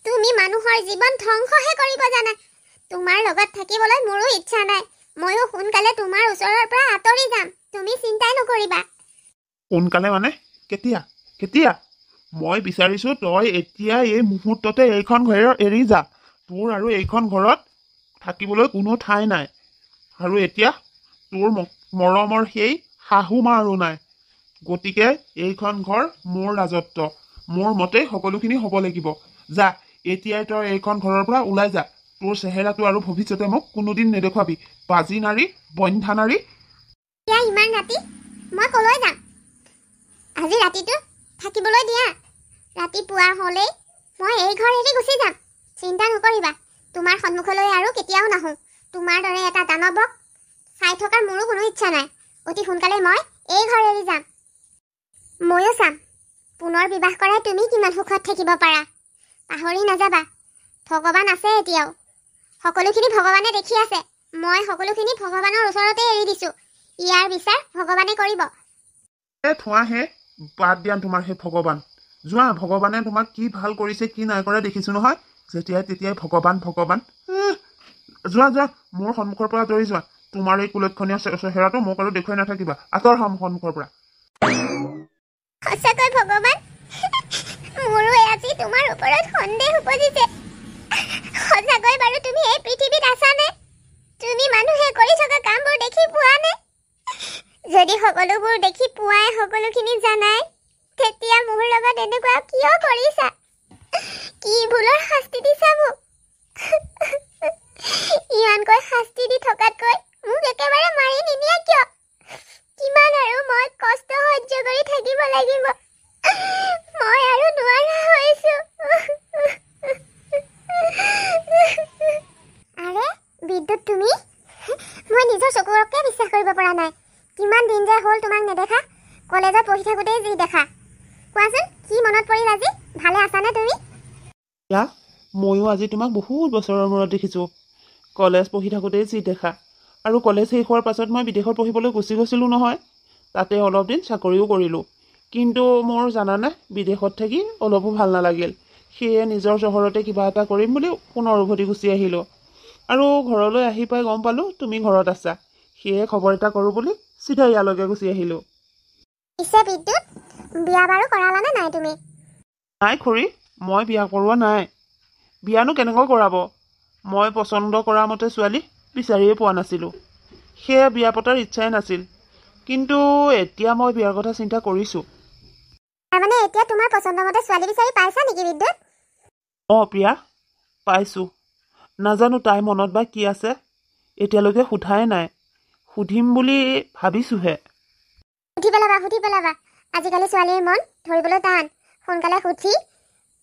তুমি মানুহৰ জীৱন ধ্বংসহে কৰিব জানা। তোমাৰ লগত থাকিবলৈ মোৰো ইচ্ছা নাই। ময়ো সোনকালে তোমাৰ ওচৰৰ পৰা আঁতৰি যাম। তুমি চিন্তাই নকৰিবা। সোনকালে মানে কেতিয়া কেতিয়া? মই বিচাৰিছো তই এতিয়া এই মুহূৰ্ততে এইখন ঘৰ এৰি যা। তোৰ আৰু এইখন ঘৰত থাকিবলৈ কোনো ঠাই নাই। আৰু এতিয়া তোৰ মৰমৰ সেই শাহু মা আৰু নাই। গতিকে এইখন ঘৰ মোৰ ৰাজত্ব। মোৰ মতে সকলোখিনি হ'ব লাগিব। যা এতিয়াই তই এইখন ঘৰৰ পৰা ওলাই যা। তোৰ চেহেৰাটো আৰু ভৱিষ্যতে মোক কোনোদিন নেদেখুৱাবি। বাজি নাৰী, বন্ধা নাৰী। এতিয়া ইমান ৰাতি মই কলৈ যাম? আজি ৰাতিটো থাকিবলৈ দিয়া। ৰাতিপুৱা হ'লেই মই এই ঘৰ এৰি গুচি যাম। চিন্তা নকৰিবা। তোমাৰ সন্মুখলৈ আৰু কেতিয়াও নাহোঁ। তোমাৰ দৰে এটা দানৱক চাই থকাৰ মোৰো কোনো ইচ্ছা নাই। অতি সোনকালে মই এই ঘৰ এৰি যাম। ময়ো চাম পুনৰ বিবাহ কৰাই তুমি কিমান সুখত থাকিব পাৰা। পাহৰি নাযাবা, ভগৱান আছে এতিয়াও। সকলোখিনি ভগৱানে দেখি আছে। মই সকলোখিনি ভগৱানৰ ওচৰতে এৰি দিছোঁ। ইয়াৰ বিচাৰ ভগৱানে কৰিব। থোৱা হে, বাদ দিয়া তোমাৰ সেই ভগৱান। যোৱা, ভগৱানে তোমাক কি ভাল কৰিছে কি নাই কৰা দেখিছো নহয়। যেতিয়াই তেতিয়াই ভগৱান ভগৱান। যোৱা যোৱা, মোৰ সন্মুখৰ পৰা আঁতৰি যোৱা। তোমাৰ এই কুলক্ষণীয় চেহেৰাটো মোক আৰু দেখুৱাই নাথাকিবা। আঁতৰ সন্মুখৰ পৰা। সঁচাকৈ ভগৱান, মোৰো আজি তোমাৰ ওপৰত সন্দেহ উপজিছে। সঁচাকৈ বাৰু তুমি এই পৃথিৱীত আছানে? তুমি মানুহে কৰি থকা কামবোৰ দেখি পোৱানে? যদি সকলোবোৰ দেখি পোৱাই সকলোখিনি জানাই, তেতিয়া মোৰ লগত এনেকুৱা কিয় কৰিছা? কি ভুলৰ শাস্তি দিছা মোক? ইমানকৈ শাস্তি দি থকাতকৈ মোক একেবাৰে মাৰি নিনিয়া কিয়? কিমান আৰু মই কষ্ট সহ্য কৰি থাকিব লাগিব? মই আৰু নোৱাৰা হৈছো। আৰে বিদ্যুৎ, তুমি? মই নিজৰ চকুৰকে বিশ্বাস কৰিব পৰা নাই। কিমান দিন যে হ'ল তোমাক নেদেখা। কলেজত পঢ়ি থাকোঁতেই যি দেখা। কোৱাচোন, কি মনত পৰিল আজি? ভালে আছানে তুমি? ময়ো আজি তোমাক বহুত বছৰৰ মূৰত দেখিছোঁ। কলেজ পঢ়ি থাকোঁতেই যি দেখা। আৰু কলেজ শেষ হোৱাৰ পাছত মই বিদেশত পঢ়িবলৈ গুচি গৈছিলোঁ নহয়। তাতে অলপ দিন চাকৰিও কৰিলোঁ। কিন্তু মোৰ জানানে, বিদেশত থাকি অলপো ভাল নালাগিল। সেয়ে নিজৰ চহৰতে কিবা এটা কৰিম বুলি পুনৰ উভতি গুচি আহিলোঁ। আৰু ঘৰলৈ আহি পাই গম পালোঁ তুমি ঘৰত আছা। সেয়ে খবৰ এটা কৰোঁ বুলি চিধা ইয়ালৈকে গুচি আহিলোঁ। পিছে বিদ্যুৎ, বিয়া বাৰু কৰালানে নাই তুমি? নাই খুৰী, মই বিয়া কৰোৱা নাই। বিয়ানো কেনেকৈ কৰাব? মই পচন্দ কৰা মতে ছোৱালী বিচাৰিয়ে পোৱা নাছিলোঁ। সেয়ে বিয়া পতাৰ ইচ্ছাই নাছিল। কিন্তু এতিয়া মই বিয়াৰ কথা চিন্তা কৰিছোঁ। তাৰমানে এতিয়া তোমাৰ পচন্দমতে ছোৱালী বিচাৰি পাইছা নেকি বিদ্যুৎ? প্ৰিয়া, পাইছোঁ। নাজানো তাই মনত বা কি আছে। এতিয়ালৈকে সোধাই নাই। সুধিম বুলি ভাবিছোঁহে। সুধি পেলাবা। আজিকালি ছোৱালীৰ মন ধৰিবলৈ টান। সোনকালে সুধি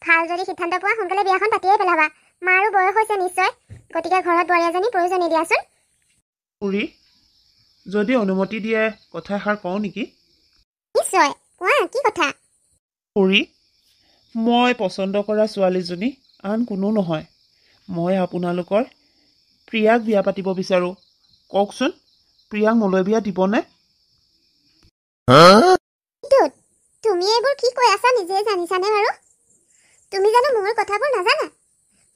ভাল যদি সিদ্ধান্ত পোৱা সোনকালে বিয়াখন পাতিয়ে পেলাবা। মাৰো বয়স হৈছে নিশ্চয়। গতিকে ঘৰত বোৱাৰী এজনী প্ৰয়োজনেই দিয়াচোন। খুৰী, যদি অনুমতি দিয়ে কথা এষাৰ কওঁ নেকি? নিশ্চয়, কোৱা কি কথা? খুৰী, মই পচন্দ কৰা ছোৱালীজনী আন কোনো নহয়। মই আপোনালোকৰ প্ৰিয়াক বিয়া পাতিব বিচাৰোঁ। কওকচোন, প্ৰিয়াক মোলৈ বিয়া দিবনে? তুমি এইবোৰ কি কৈ আছা নিজে জানিছানে বাৰু? তুমি জানো মোৰ কথাবোৰ নাজানা?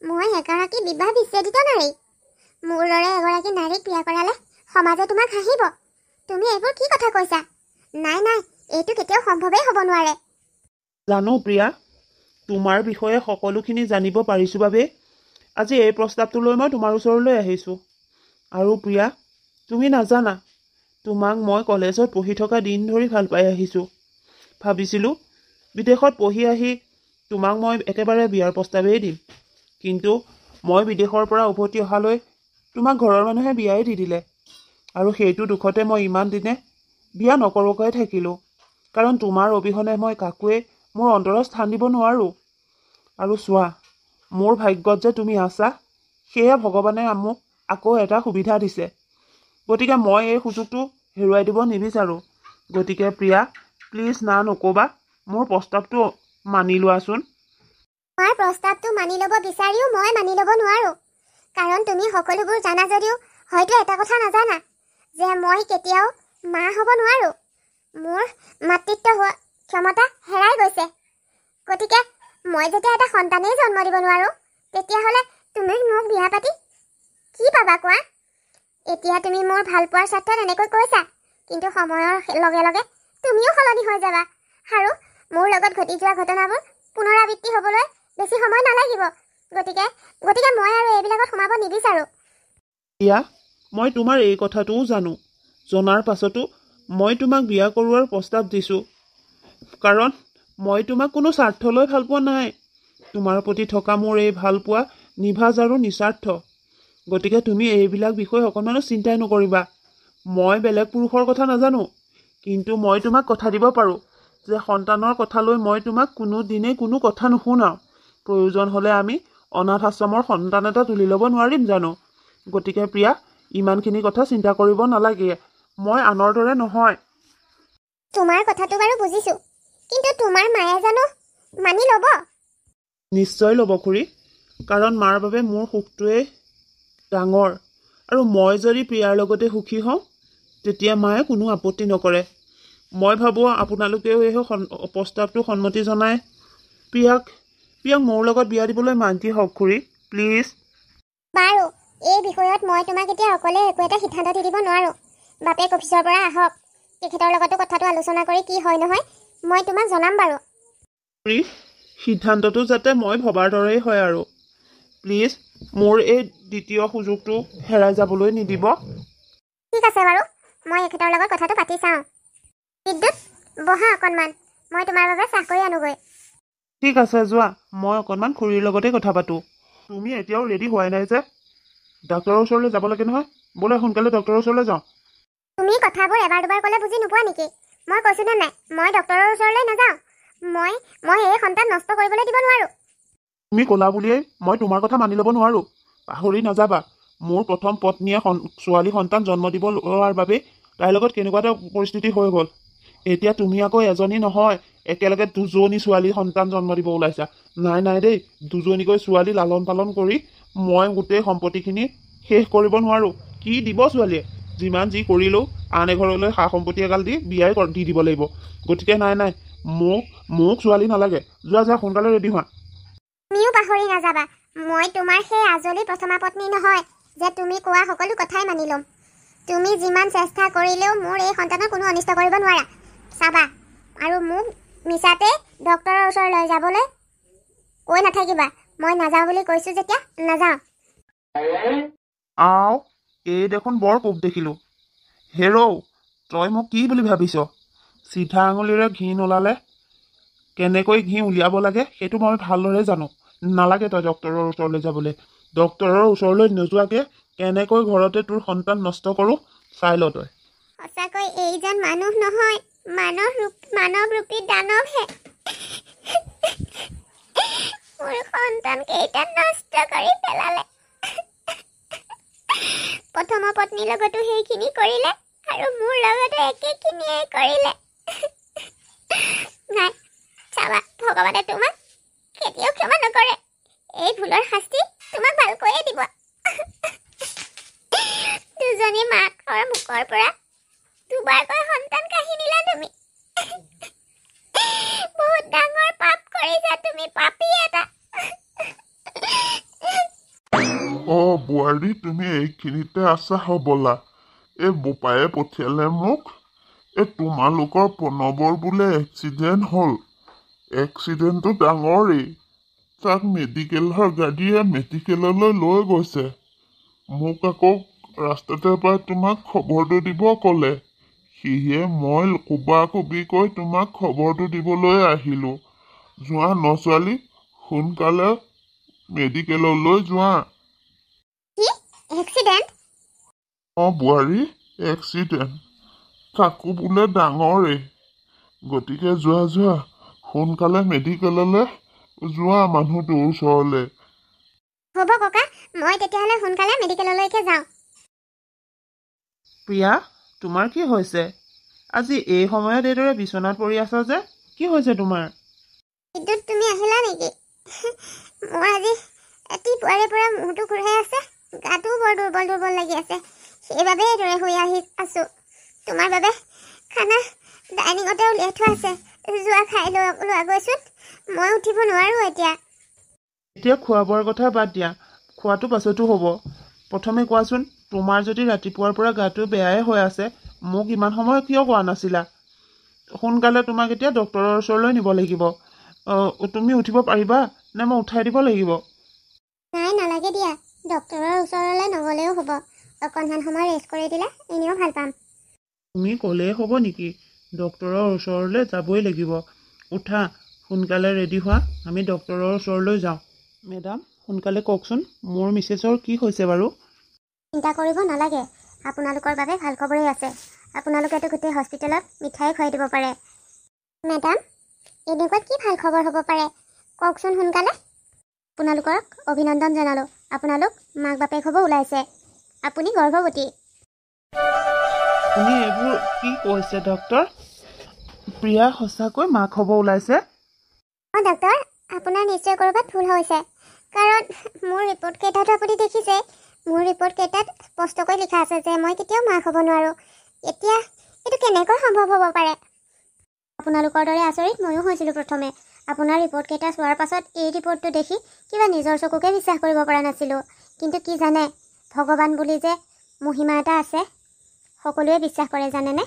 মই এগৰাকী বিবাহ বিচ্ছেদিত নাৰী। মোৰ দৰে এগৰাকী নাৰীক বিয়া কৰালে সমাজে তোমাক হাঁহিব। তুমি এইবোৰ কি কথা কৈছা? নাই, এইটো কেতিয়াও সম্ভৱেই হ'ব নোৱাৰে। জানো প্ৰিয়া, তোমাৰ বিষয়ে সকলোখিনি জানিব পাৰিছোঁ বাবে আজি এই প্ৰস্তাৱটো লৈ মই তোমাৰ ওচৰলৈ আহিছোঁ। আৰু প্ৰিয়া, তুমি নাজানা, তোমাক মই কলেজত পঢ়ি থকা দিন ধৰি ভাল পাই আহিছোঁ। ভাবিছিলোঁ বিদেশত পঢ়ি আহি তোমাক মই একেবাৰে বিয়াৰ প্ৰস্তাৱেই দিম। কিন্তু মই বিদেশৰ পৰা উভতি অহালৈ তোমাক ঘৰৰ মানুহে বিয়াই দি দিলে। আৰু সেইটো দুখতে মই ইমান দিনে বিয়া নকৰাকৈ থাকিলোঁ। কাৰণ তোমাৰ অবিহনে মই কাকোৱে মোৰ অন্তৰত স্থান দিব নোৱাৰোঁ। আৰু চোৱা, মোৰ ভাগ্যত যে তুমি আছা, সেয়ে ভগৱানে মোক আকৌ এটা সুবিধা দিছে। গতিকে মই এই সুযোগটো হেৰুৱাই দিব নিবিচাৰোঁ। গতিকে প্ৰিয়া, প্লিজ না নক'বা, মোৰ প্ৰস্তাৱটো মানি লোৱাচোন। তোমাৰ প্ৰস্তাৱটো মানি ল'ব বিচাৰিও মই মানি ল'ব নোৱাৰোঁ। কাৰণ তুমি সকলোবোৰ জানা যদিও হয়তো এটা কথা নাজানা। যে মই কেতিয়াও মা হ'ব নোৱাৰোঁ। মোৰ মাতৃত্ব হোৱা ক্ষমতা হেৰাই গৈছে। গতিকে মই যেতিয়া এটা সন্তানেই জন্ম দিব নোৱাৰোঁ, তেতিয়াহ'লে তুমি মোক বিয়া পাতি কি পাবা কোৱা? এতিয়া তুমি মোৰ ভাল পোৱাৰ স্বাৰ্থত এনেকৈ কৈছা, কিন্তু সময়ৰ লগে লগে তুমিও সলনি হৈ যাবা আৰু মোৰ লগত ঘটি যোৱা ঘটনাবোৰ পুনৰাবৃত্তি হ'বলৈ বেছি সময় নালাগিব। গতিকে মই আৰু এইবিলাকত সোমাব নিবিচাৰোঁ। প্ৰিয়া, মই তোমাৰ এই কথাটোও জানো। জনাৰ পাছতো মই তোমাক বিয়া কৰোৱাৰ প্ৰস্তাৱ দিছোঁ, কাৰণ মই তোমাক কোনো স্বাৰ্থ লৈ ভাল পোৱা নাই। তোমাৰ প্ৰতি থকা মোৰ এই ভাল পোৱা নিভাঁজ আৰু নিস্বাৰ্থ। গতিকে তুমি এইবিলাক বিষয়ে অকণমানো চিন্তাই নকৰিবা। মই বেলেগ পুৰুষৰ কথা নাজানো, কিন্তু মই তোমাক কথা দিব পাৰোঁ যে সন্তানৰ কথা লৈ মই তোমাক কোনো দিনেই কোনো কথা নুশুনাওঁ। প্ৰয়োজন হ'লে আমি অনাথ আশ্ৰমৰ সন্তান এটা তুলি ল'ব নোৱাৰিম জানো? গতিকে প্ৰিয়া, ইমানখিনি কথা চিন্তা কৰিব নালাগে। মই আনৰ দৰে নহয়। তোমাৰ কথাটো বাৰু বুজিছোঁ, কিন্তু তোমাৰ মায়ে জানো মানি ল'ব? নিশ্চয় ল'ব খুৰী, কাৰণ মাৰ বাবে মোৰ সুখটোৱেই ডাঙৰ। আৰু মই যদি প্ৰিয়াৰ লগতে সুখী হওঁ, তেতিয়া মায়ে কোনো আপত্তি নকৰে। মই ভাবোঁ আপোনালোকেও এই প্ৰস্তাৱটো সন্মতি জনাই প্ৰিয়াক মোৰ লগত বিয়া দিবলৈ মান্তি হওক খুৰী, প্লিজ। বাৰু, এই বিষয়ত মই তোমাক এতিয়া অকলে একো এটা সিদ্ধান্ত দি দিব নোৱাৰোঁ। বাপেক অফিচৰ পৰা আহক, তেখেতৰ লগতো কথাটো আলোচনা কৰি কি হয় নহয় মই তোমাক জনাম বাৰু। খুৰী, সিদ্ধান্তটো যাতে মই ভবাৰ দৰেই হয় আৰু প্লিজ মোৰ এই দ্বিতীয় সুযোগটো হেৰাই যাবলৈ নিদিব। ঠিক আছে বাৰু, মই এখেতৰ লগত কথাটো পাতি চাওঁ। বিদ্যুৎ, বহা অকণমান, মই তোমাৰ বাবে চাহ কৰি আনোগৈ। ঠিক আছে, যোৱা। মই অকণমান খুৰীৰ লগতে কথা পাতোঁ। তুমি এতিয়াও ৰেডি হোৱাই নাই যে? ডাক্তৰৰ ওচৰলৈ যাব লাগে নহয়। বোলে সোনকালে ডক্তৰৰ ওচৰলৈ যাওঁ। তুমি কথাবোৰ এবাৰ দুবাৰ ক'লে বুজি নোপোৱা নেকি? মই কৈছোঁ নে নাই, মই ডক্তৰৰ ওচৰলৈ নাযাওঁ। মই এই সন্তান নষ্ট কৰিবলৈ দিব নোৱাৰোঁ। তুমি ক'লা বুলিয়েই মই তোমাৰ কথা মানি ল'ব নোৱাৰোঁ। পাহৰি নাযাবা, মোৰ প্ৰথম পত্নীয়ে ছোৱালী সন্তান জন্ম দিব লোৱাৰ বাবে তাইৰ লগত কেনেকুৱা এটা পৰিস্থিতি হৈ গ'ল। এতিয়া তুমি আকৌ এজনী নহয়, একেলগে দুজনী ছোৱালী সন্তান জন্ম দিব ওলাইছা। নাই দেই, দুজনীকৈ ছোৱালী লালন পালন কৰি মই গোটেই সম্পত্তিখিনি শেষ কৰিব নোৱাৰোঁ। কি দিব ছোৱালীয়ে? যিমান যি কৰিলেও আন এঘৰলৈ সা সম্পত্তি এগাল দি বিয়াই দি দিব লাগিব। গতিকে নাই, মোক ছোৱালী নালাগে। যোৱা সোনকালে ৰেডি হোৱা। তুমিও পাহৰি নাযাবা, মই তোমাৰ সেই আজলি প্ৰথমা পত্নী নহয় যে তুমি কোৱা সকলো কথাই মানি ল'ম। তুমি যিমান চেষ্টা কৰিলেও মোৰ এই সন্তানৰ কোনো অনিষ্ট কৰিব নোৱাৰা। চাবা, আৰু মোক মিছাতে ডক্তৰৰ ওচৰলৈ যাবলৈ কৈ নাথাকিবা। মই নাযাওঁ বুলি কৈছোঁ যেতিয়া নাযাওঁ। এই দেখোন বৰ কোব দেখিলোঁ। হেৰৌ, তই মোক কি বুলি ভাবিছ? চিধা আঙুলিৰে ঘি নোলালে কেনেকৈ ঘি উলিয়াব লাগে সেইটো মই ভালদৰে জানো। নালাগে তই ডক্তৰৰ ওচৰলৈ যাবলৈ। ডক্তৰৰ ওচৰলৈ নোযোৱাকৈ কেনেকৈ ঘৰতে তোৰ সন্তান নষ্ট কৰোঁ চাই ল তই। সঁচাকৈ এই যেন মানুহ নহয়, মানৱ ৰূপী দানৱহে। মোৰ সন্তান কেইটা নষ্ট কৰি পেলালে। প্ৰথম পত্নীৰ লগতো সেইখিনি কৰিলে আৰু মোৰ লগতো একেখিনিয়ে কৰিলে। নাই, চাবা, ভগৱানে তোমাক কেতিয়াও ক্ষমা নকৰে। এই ভুলৰ শাস্তি তোমাক ভালকৈয়ে দিব। দুজনী মাকৰ মুখৰ পৰা দুবাৰকৈ সন্তান কাঢ়ি নিলা তুমি। বহুত ডাঙৰ পাপ কৰিছা তুমি, পাপী এটা। বোৱাৰী, তুমি এইখিনিতে আছা হ'বলা। এই বোপায়ে পঠিয়ালে মোক। তোমালোকৰ প্ৰণৱৰ বোলে এক্সিডেণ্ট হ'ল। এক্সিডেণ্টটো ডাঙৰেই। তাক মেডিকেলৰ গাড়ীয়ে মেডিকেললৈ লৈ গৈছে। মোক আকৌ ৰাস্তাতে পাই তোমাক খবৰটো দিব ক'লে। সিয়ে মই কোবাকুবিকৈ তোমাক খবৰটো দিবলৈ আহিলোঁ। যোৱা ন ছোৱালী, সোনকালে মেডিকেললৈ যোৱা। বোৱাৰী, এক্সিডেণ্ট। তাকো বোলে ডাঙৰেই। গতিকে যোৱা সোনকালে মেডিকেললৈ যোৱা মানুহটোৰ ওচৰলৈ। হ'ব ককা, মই তেতিয়াহ'লে সোনকালে মেডিকেললৈকে যাওঁ। প্ৰিয়া, তোমাৰ কি হৈছে? আজি এই সময়ত এইদৰে বিচনাত পৰি আছা যে? কি হৈছে তোমাৰ? বিদ্যুৎ, তুমি আহিলা নেকি? মোৰ আজি ৰাতিপুৱাৰে পৰা মূৰটো ঘূৰাই আছে, গাটোও বৰ দুৰ্বল লাগি আছে। সেইবাবে এইদৰে শুই আছো। তোমাৰ বাবে খানা ডাইনিঙতে উলিয়াই থোৱা আছে, যোৱা খাই লোৱা গৈচোন। মই উঠিব নোৱাৰো এতিয়া। এতিয়া খোৱা বোৱাৰ কথা বাদ দিয়া, খোৱাটো পাছতো হ'ব। প্ৰথমে কোৱাচোন, তোমাৰ যদি ৰাতিপুৱাৰ পৰা গাটো বেয়াই হৈ আছে, মোক ইমান সময় কিয় কোৱা নাছিলা? সোনকালে তোমাক এতিয়া ডক্তৰৰ ওচৰলৈ নিব লাগিব। তুমি উঠিব পাৰিবা নে মই উঠাই দিব লাগিব? নাই, নালাগে দিয়া। ডক্তৰৰ ওচৰলৈ নগ'লেও হ'ব। অকণমান সময় ৰেষ্ট কৰি দিলে এনেও ভাল পাম। তুমি ক'লেই হ'ব নেকি? ডক্তৰৰ ওচৰলৈ যাবই লাগিব। উঠা, সোনকালে ৰেডি হোৱা, আমি ডক্তৰৰ ওচৰলৈ যাওঁ। মেডাম, সোনকালে কওকচোন, মোৰ মিছেছৰ কি হৈছে বাৰু? চিন্তা কৰিব নালাগে, আপোনালোকৰ বাবে ভাল খবৰেই আছে। আপোনালোকেতো গোটেই হস্পিটেলত মিঠাই খুৱাই দিব পাৰে। মেডাম, এনেকুৱা কি ভাল খবৰ হ'ব পাৰে? কওকচোন সোনকালে। আপোনালোকক অভিনন্দন জনালোঁ। আপোনালোক মাক বাপেক হ'ব ওলাইছে। আপুনি গৰ্ভৱতী। আপুনি এইবোৰ কি কৈছে ডক্তৰ? প্ৰিয়া সঁচাকৈ মাক হ'ব ওলাইছে? অঁ ডক্তৰ, আপোনাৰ নিশ্চয় ক'ৰবাত ভুল হৈছে। কাৰণ মোৰ ৰিপৰ্ট কেইটাতো আপুনি দেখিছে। মোৰ ৰিপৰ্ট কেইটাত স্পষ্টকৈ লিখা আছে যে মই কেতিয়াও মাক হ'ব নোৱাৰোঁ। এতিয়া এইটো কেনেকৈ সম্ভৱ হ'ব পাৰে? আপোনালোকৰ দৰে আচৰিত ময়ো হৈছিলোঁ প্ৰথমে। আপোনাৰ ৰিপৰ্ট কেইটা চোৱাৰ পাছত এই ৰিপৰ্টটো দেখি কিবা নিজৰ চকুকে বিশ্বাস কৰিব পৰা নাছিলোঁ। কিন্তু কি জানে, ভগৱান বুলি যে মহিমা এটা আছে, সকলোৱে বিশ্বাস কৰে জানেনে?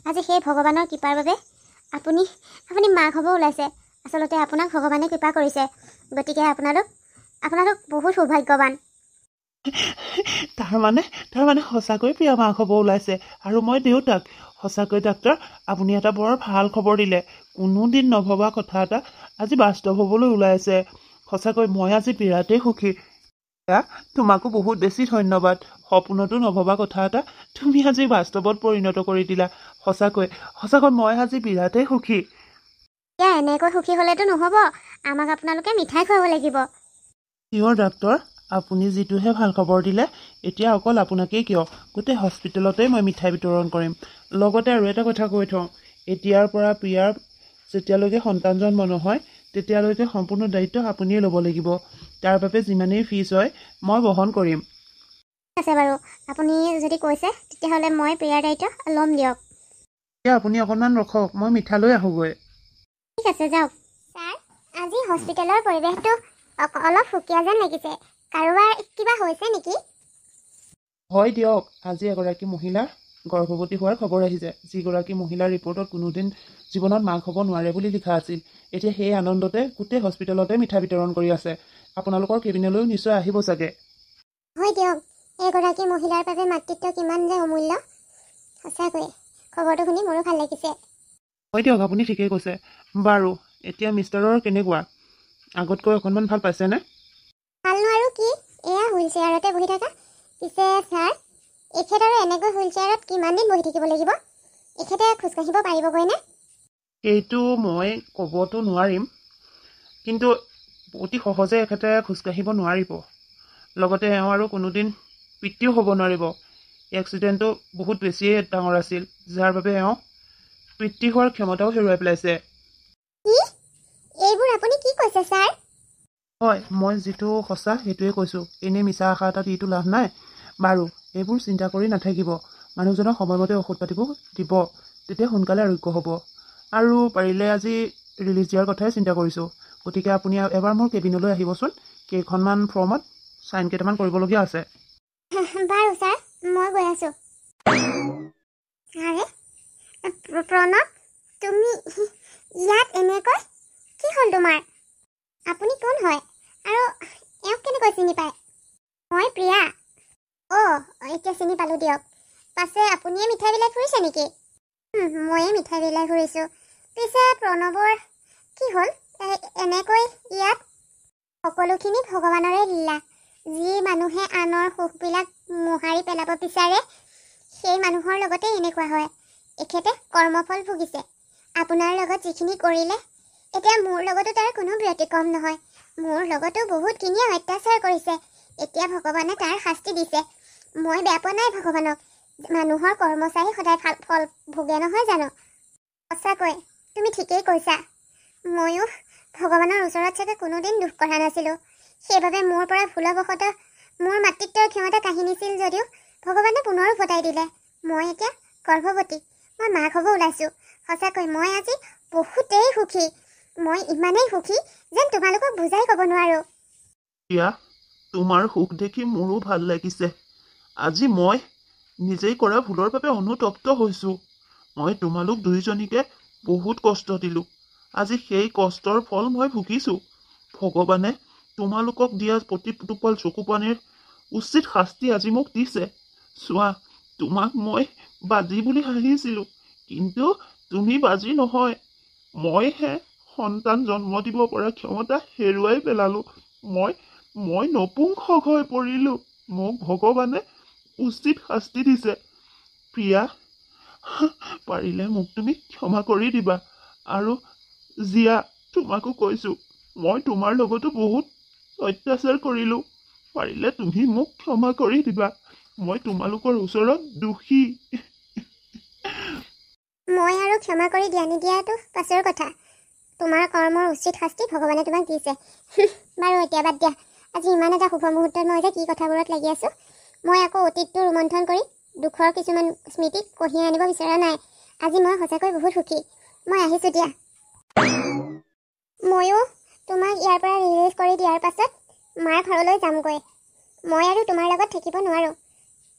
আজি সেই ভগৱানৰ কৃপাৰ বাবে আপুনি মাক হ'ব ওলাইছে। আচলতে আপোনাক ভগৱানে কৃপা কৰিছে। গতিকে আপোনালোক বহুত সৌভাগ্যৱান। তাৰমানে সঁচাকৈ প্ৰিয়া মাক হ'ব ওলাইছে আৰু মই দেউতাক। সঁচাকৈ ডাক্তৰ, আপুনি এটা বৰ ভাল খবৰ দিলে। কোনোদিন নভবা কথা এটা আজি বাস্তৱ হ'বলৈ ওলাইছে। সঁচাকৈ মই আজি বিৰাটেই সুখী। তোমাকো বহুত বেছি ধন্যবাদ। সপোনতো নভবা কথা এটা তুমি আজি বাস্তৱত পৰিণত কৰি দিলা। সঁচাকৈ মই আজি বিৰাটেই সুখী। এতিয়া এনেকৈ সুখী হ'লেতো নহ'ব, আমাক আপোনালোকে মিঠাই খুৱাব লাগিব। কিয় ডাক্তৰ, আপুনি যিটোহে ভাল খবৰ দিলে, এতিয়া অকল আপোনাকেই কিয়, গোটেই হস্পিটেলতেই মই মিঠাই বিতৰণ কৰিম। লগতে আৰু এটা কথা কৈ থওঁ, এতিয়াৰ পৰা প্ৰিয়াৰ যেতিয়ালৈকে সন্তান জন্ম নহয়, তেতিয়ালৈকে সম্পূৰ্ণ দায়িত্ব আপুনিয়ে ল'ব লাগিব। তাৰ বাবে যিমানেই ফিজ হয় মই বহন কৰিম। ঠিক আছে বাৰু, আপুনি যদি কৈছে তেতিয়াহ'লে মই প্ৰিয়াৰ দায়িত্ব ল'ম দিয়ক। এতিয়া আপুনি অকণমান ৰখক, মই মিঠা লৈ আহোঁগৈ। ঠিক আছে, যাওক। ছাৰ, আজি হস্পিটেলৰ পৰিৱেশটো অলপ সুকীয়া যেন লাগিছে। কাৰোবাৰ কিবা হৈছে নেকি? হয় দিয়ক, আজি এগৰাকী মহিলাৰ গৰ্ভৱতী হোৱাৰ খবৰ আহিছে। যিগৰাকী মহিলাৰ ৰিপৰ্টত কোনোদিন জীৱনত মাক হ'ব নোৱাৰে বুলি লিখা আছিল। এতিয়া সেই আনন্দতে গোটেই হস্পিটেলতে মিঠা বিতৰণ কৰি আছে। আপোনালোকৰ কেবিনলৈও নিশ্চয় আহিব চাগে। হয় দিয়ক, এগৰাকী মহিলাৰ বাবে মাতৃত্ব কিমান যে অমূল্য। সঁচাকৈয়ে খবৰটো শুনি মোৰো ভাল লাগিছে। হয় দিয়ক, আপুনি ঠিকেই কৈছে। বাৰু, এতিয়া মিষ্টাৰৰ কেনেকুৱা? আগতকৈ অকণমান ভাল পাইছেনে? ভালনো আৰু কি, এয়া হুইল চেয়াৰতে বহি থকা। পিছে ছাৰ, এখেত আৰু এনেকৈ হুইল চেয়াৰত কিমান দিন বহি থাকিব লাগিব? এখেতে খোজকাঢ়িব পাৰিবগৈনে? সেইটো মই ক'বতো নোৱাৰিম, কিন্তু অতি সহজে এখেতে খোজকাঢ়িব নোৱাৰিব। লগতে এওঁ আৰু কোনোদিন পিতৃও হ'ব নোৱাৰিব। এক্সিডেণ্টটো বহুত বেছিয়ে ডাঙৰ আছিল, যাৰ বাবে এওঁ পিতৃ হোৱাৰ ক্ষমতাও হেৰুৱাই পেলাইছে। কি? এইবোৰ আপুনি কি কৈছে ছাৰ? হয়, মই যিটো সঁচা সেইটোৱে কৈছোঁ। এনেই মিছা আশা এটা দিটো লাভ নাই। বাৰু, এইবোৰ চিন্তা কৰি নাথাকিব। মানুহজনক সময়মতে ঔষধ পাতিবোৰ দিব, তেতিয়া সোনকালে আৰোগ্য হ'ব। আৰু পাৰিলে আজি ৰিলিজ দিয়াৰ কথাই চিন্তা কৰিছোঁ। গতিকে আপুনি এবাৰ মোৰ কেবিনলৈ আহিবচোন। কেইখনমান ফৰ্মত চাইন কেইটামান কৰিবলগীয়া আছে। বাৰু ছাৰ, মই গৈ আছোঁ। আৰে প্ৰণৱ, তুমি ইয়াত এনেকৈ? কি হ'ল তোমাৰ? আপুনি কোন হয় আৰু এওঁক কেনেকৈ চিনি পায়? মই প্ৰিয়া। অ', এতিয়া চিনি পালোঁ দিয়ক। পাছে আপুনিয়ে মিঠাই বিলাই ফুৰিছে নেকি? ময়ে মিঠাই বিলাই ফুৰিছোঁ। পিছে প্ৰণৱৰ কি হ'ল এনেকৈ ইয়াত? সকলোখিনি ভগৱানৰে লীলা। যি মানুহে আনৰ সুখবিলাক মোহাৰি পেলাব বিচাৰে, সেই মানুহৰ লগতে এনেকুৱা হয়। এখেতে কৰ্মফল ভুগিছে। আপোনাৰ লগত যিখিনি কৰিলে, এতিয়া মোৰ লগতো তাৰ কোনো ব্যতিক্ৰম নহয়। মোৰ লগতো বহুতখিনিয়ে অত্যাচাৰ কৰিছে। এতিয়া ভগৱানে তাৰ শাস্তি দিছে। মই বেয়া পোৱা নাই ভগৱানক। মানুহৰ কৰ্ম চাই সদায় ভাল ফল ভোগে নহয় জানো? সঁচাকৈ তুমি ঠিকেই কৈছা। ময়ো ভগৱানৰ ওচৰত চাগে কোনোদিন দুখ কৰা নাছিলোঁ। সেইবাবে মোৰ পৰা ভুলবশতঃ মোৰ মাতৃত্বৰ ক্ষমতা কাঢ়ি নিছিল যদিও ভগৱানে পুনৰ উভতাই দিলে। মই এতিয়া গৰ্ভৱতী, মই মাক হ'ব ওলাইছোঁ। সঁচাকৈ মই আজি বহুতেই সুখী। মই ইমানেই সুখী যেন তোমালোকক বুজাই ক'ব নোৱাৰোঁ। প্ৰিয়া, তোমাৰ সুখ দেখি মোৰো ভাল লাগিছে। আজি মই নিজেই কৰা ভুলৰ বাবে অনুতপ্ত হৈছোঁ। মই তোমালোক দুয়োজনীকে বহুত কষ্ট দিলোঁ। আজি সেই কষ্টৰ ফল মই ভুগিছোঁ। ভগৱানে তোমালোকক দিয়া প্ৰতি টোপাল চকু পানীৰ উচিত শাস্তি আজি মোক দিছে। চোৱা, তোমাক মই বাজি বুলি হাঁহিছিলোঁ, কিন্তু তুমি বাজি নহয়। মইহে সন্তান জন্ম দিব পৰা ক্ষমতা হেৰুৱাই পেলালোঁ। মই নপুংসক হৈ পৰিলোঁ। মোক ভগৱানে উচিত শাস্তি দিছে। প্ৰিয়া, পাৰিলে মোক তুমি ক্ষমা কৰি দিবা। আৰু জিয়া, তোমাকো কৈছোঁ, মই তোমাৰ লগতো বহুত অত্যাচাৰ কৰিলোঁ। পাৰিলে তুমি মোক ক্ষমা কৰি দিবা। মই তোমালোকৰ ওচৰত দোষী। মই আৰু ক্ষমা কৰি দিয়া নিদিয়াটো পাছৰ কথা। তোমাৰ কৰ্মৰ উচিত শাস্তি ভগৱানে তোমাক দিছে। বাৰু এতিয়া বাদ দিয়া। আজি ইমান এটা শুভ মুহূৰ্তত মই যে কি কথাবোৰত লাগি আছোঁ। মই আকৌ অতীতটো ৰোমন্থন কৰি দুখৰ কিছুমান স্মৃতিক কঢ়িয়াই আনিব বিচৰা নাই। আজি মই সঁচাকৈ বহুত সুখী। মই আহিছোঁ দিয়া। ময়ো তোমাক ইয়াৰ পৰা ৰিলিজ কৰি দিয়াৰ পাছত মাৰ ঘৰলৈ যামগৈ। মই আৰু তোমাৰ লগত থাকিব নোৱাৰোঁ।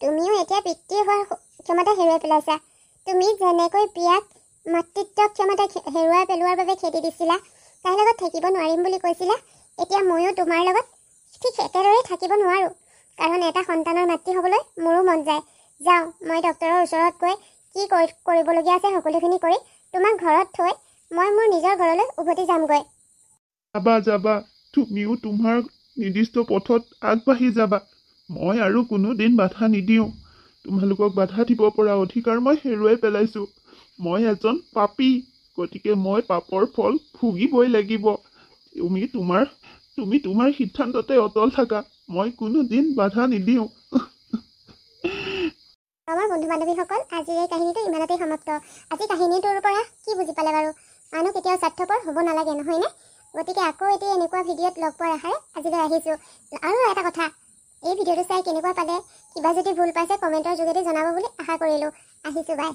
তুমিও এতিয়া পিতৃ হোৱাৰ ক্ষমতা হেৰুৱাই পেলাইছা। তুমি যেনেকৈ প্ৰিয়াক মাতৃত্ব ক্ষমতা হেৰুৱাই পেলোৱাৰ বাবে খেদি দিছিলা, তাইৰ লগত থাকিব নোৱাৰিম বুলি কৈছিলা, এতিয়া ময়ো তোমাৰ লগত ঠিক একেদৰেই থাকিব নোৱাৰোঁ। কাৰণ এটা সন্তানৰ মাতৃ হ'বলৈ মোৰো মন যায়। যাওঁ, মই ডক্তৰৰ ওচৰত গৈ কি কৰিবলগীয়া আছে সকলোখিনি কৰি তোমাক ঘৰত থৈ মই মোৰ নিজৰ ঘৰলৈ উভতি যামগৈ। যাবা, তুমিও তোমাৰ নিৰ্দিষ্ট পথত আগবাঢ়ি যাবা। মই আৰু কোনোদিন বাধা নিদিওঁ। তোমালোকক বাধা দিব পৰা অধিকাৰ মই হেৰুৱাই পেলাইছোঁ। মই এজন পাপী, গতিকে মই পাপৰ ফল ভুগিবই লাগিব। তুমি তোমাৰ সিদ্ধান্ততে অটল থাকা। মই কোনোদিন বাধা নিদিওঁ। আমাৰ বন্ধু বান্ধৱীসকল, আজিৰ এই কাহিনীটো ইমানতেই সমাপ্ত। আজি কাহিনীটোৰ পৰা কি বুজি পালে বাৰু? মানুহ কেতিয়াও স্বাৰ্থপৰ হ'ব নালাগে, নহয়নে? গতিকে আকৌ এটি এনেকুৱা ভিডিঅ'ত লগ পোৱাৰ আশাৰে আজিলৈ আহিছোঁ। আৰু এটা কথা, এই ভিডিঅ'টো চাই কেনেকুৱা পালে, কিবা যদি ভুল পাইছে কমেণ্টৰ যোগেদি জনাব বুলি আশা কৰিলোঁ। আহিছোঁ, বাই।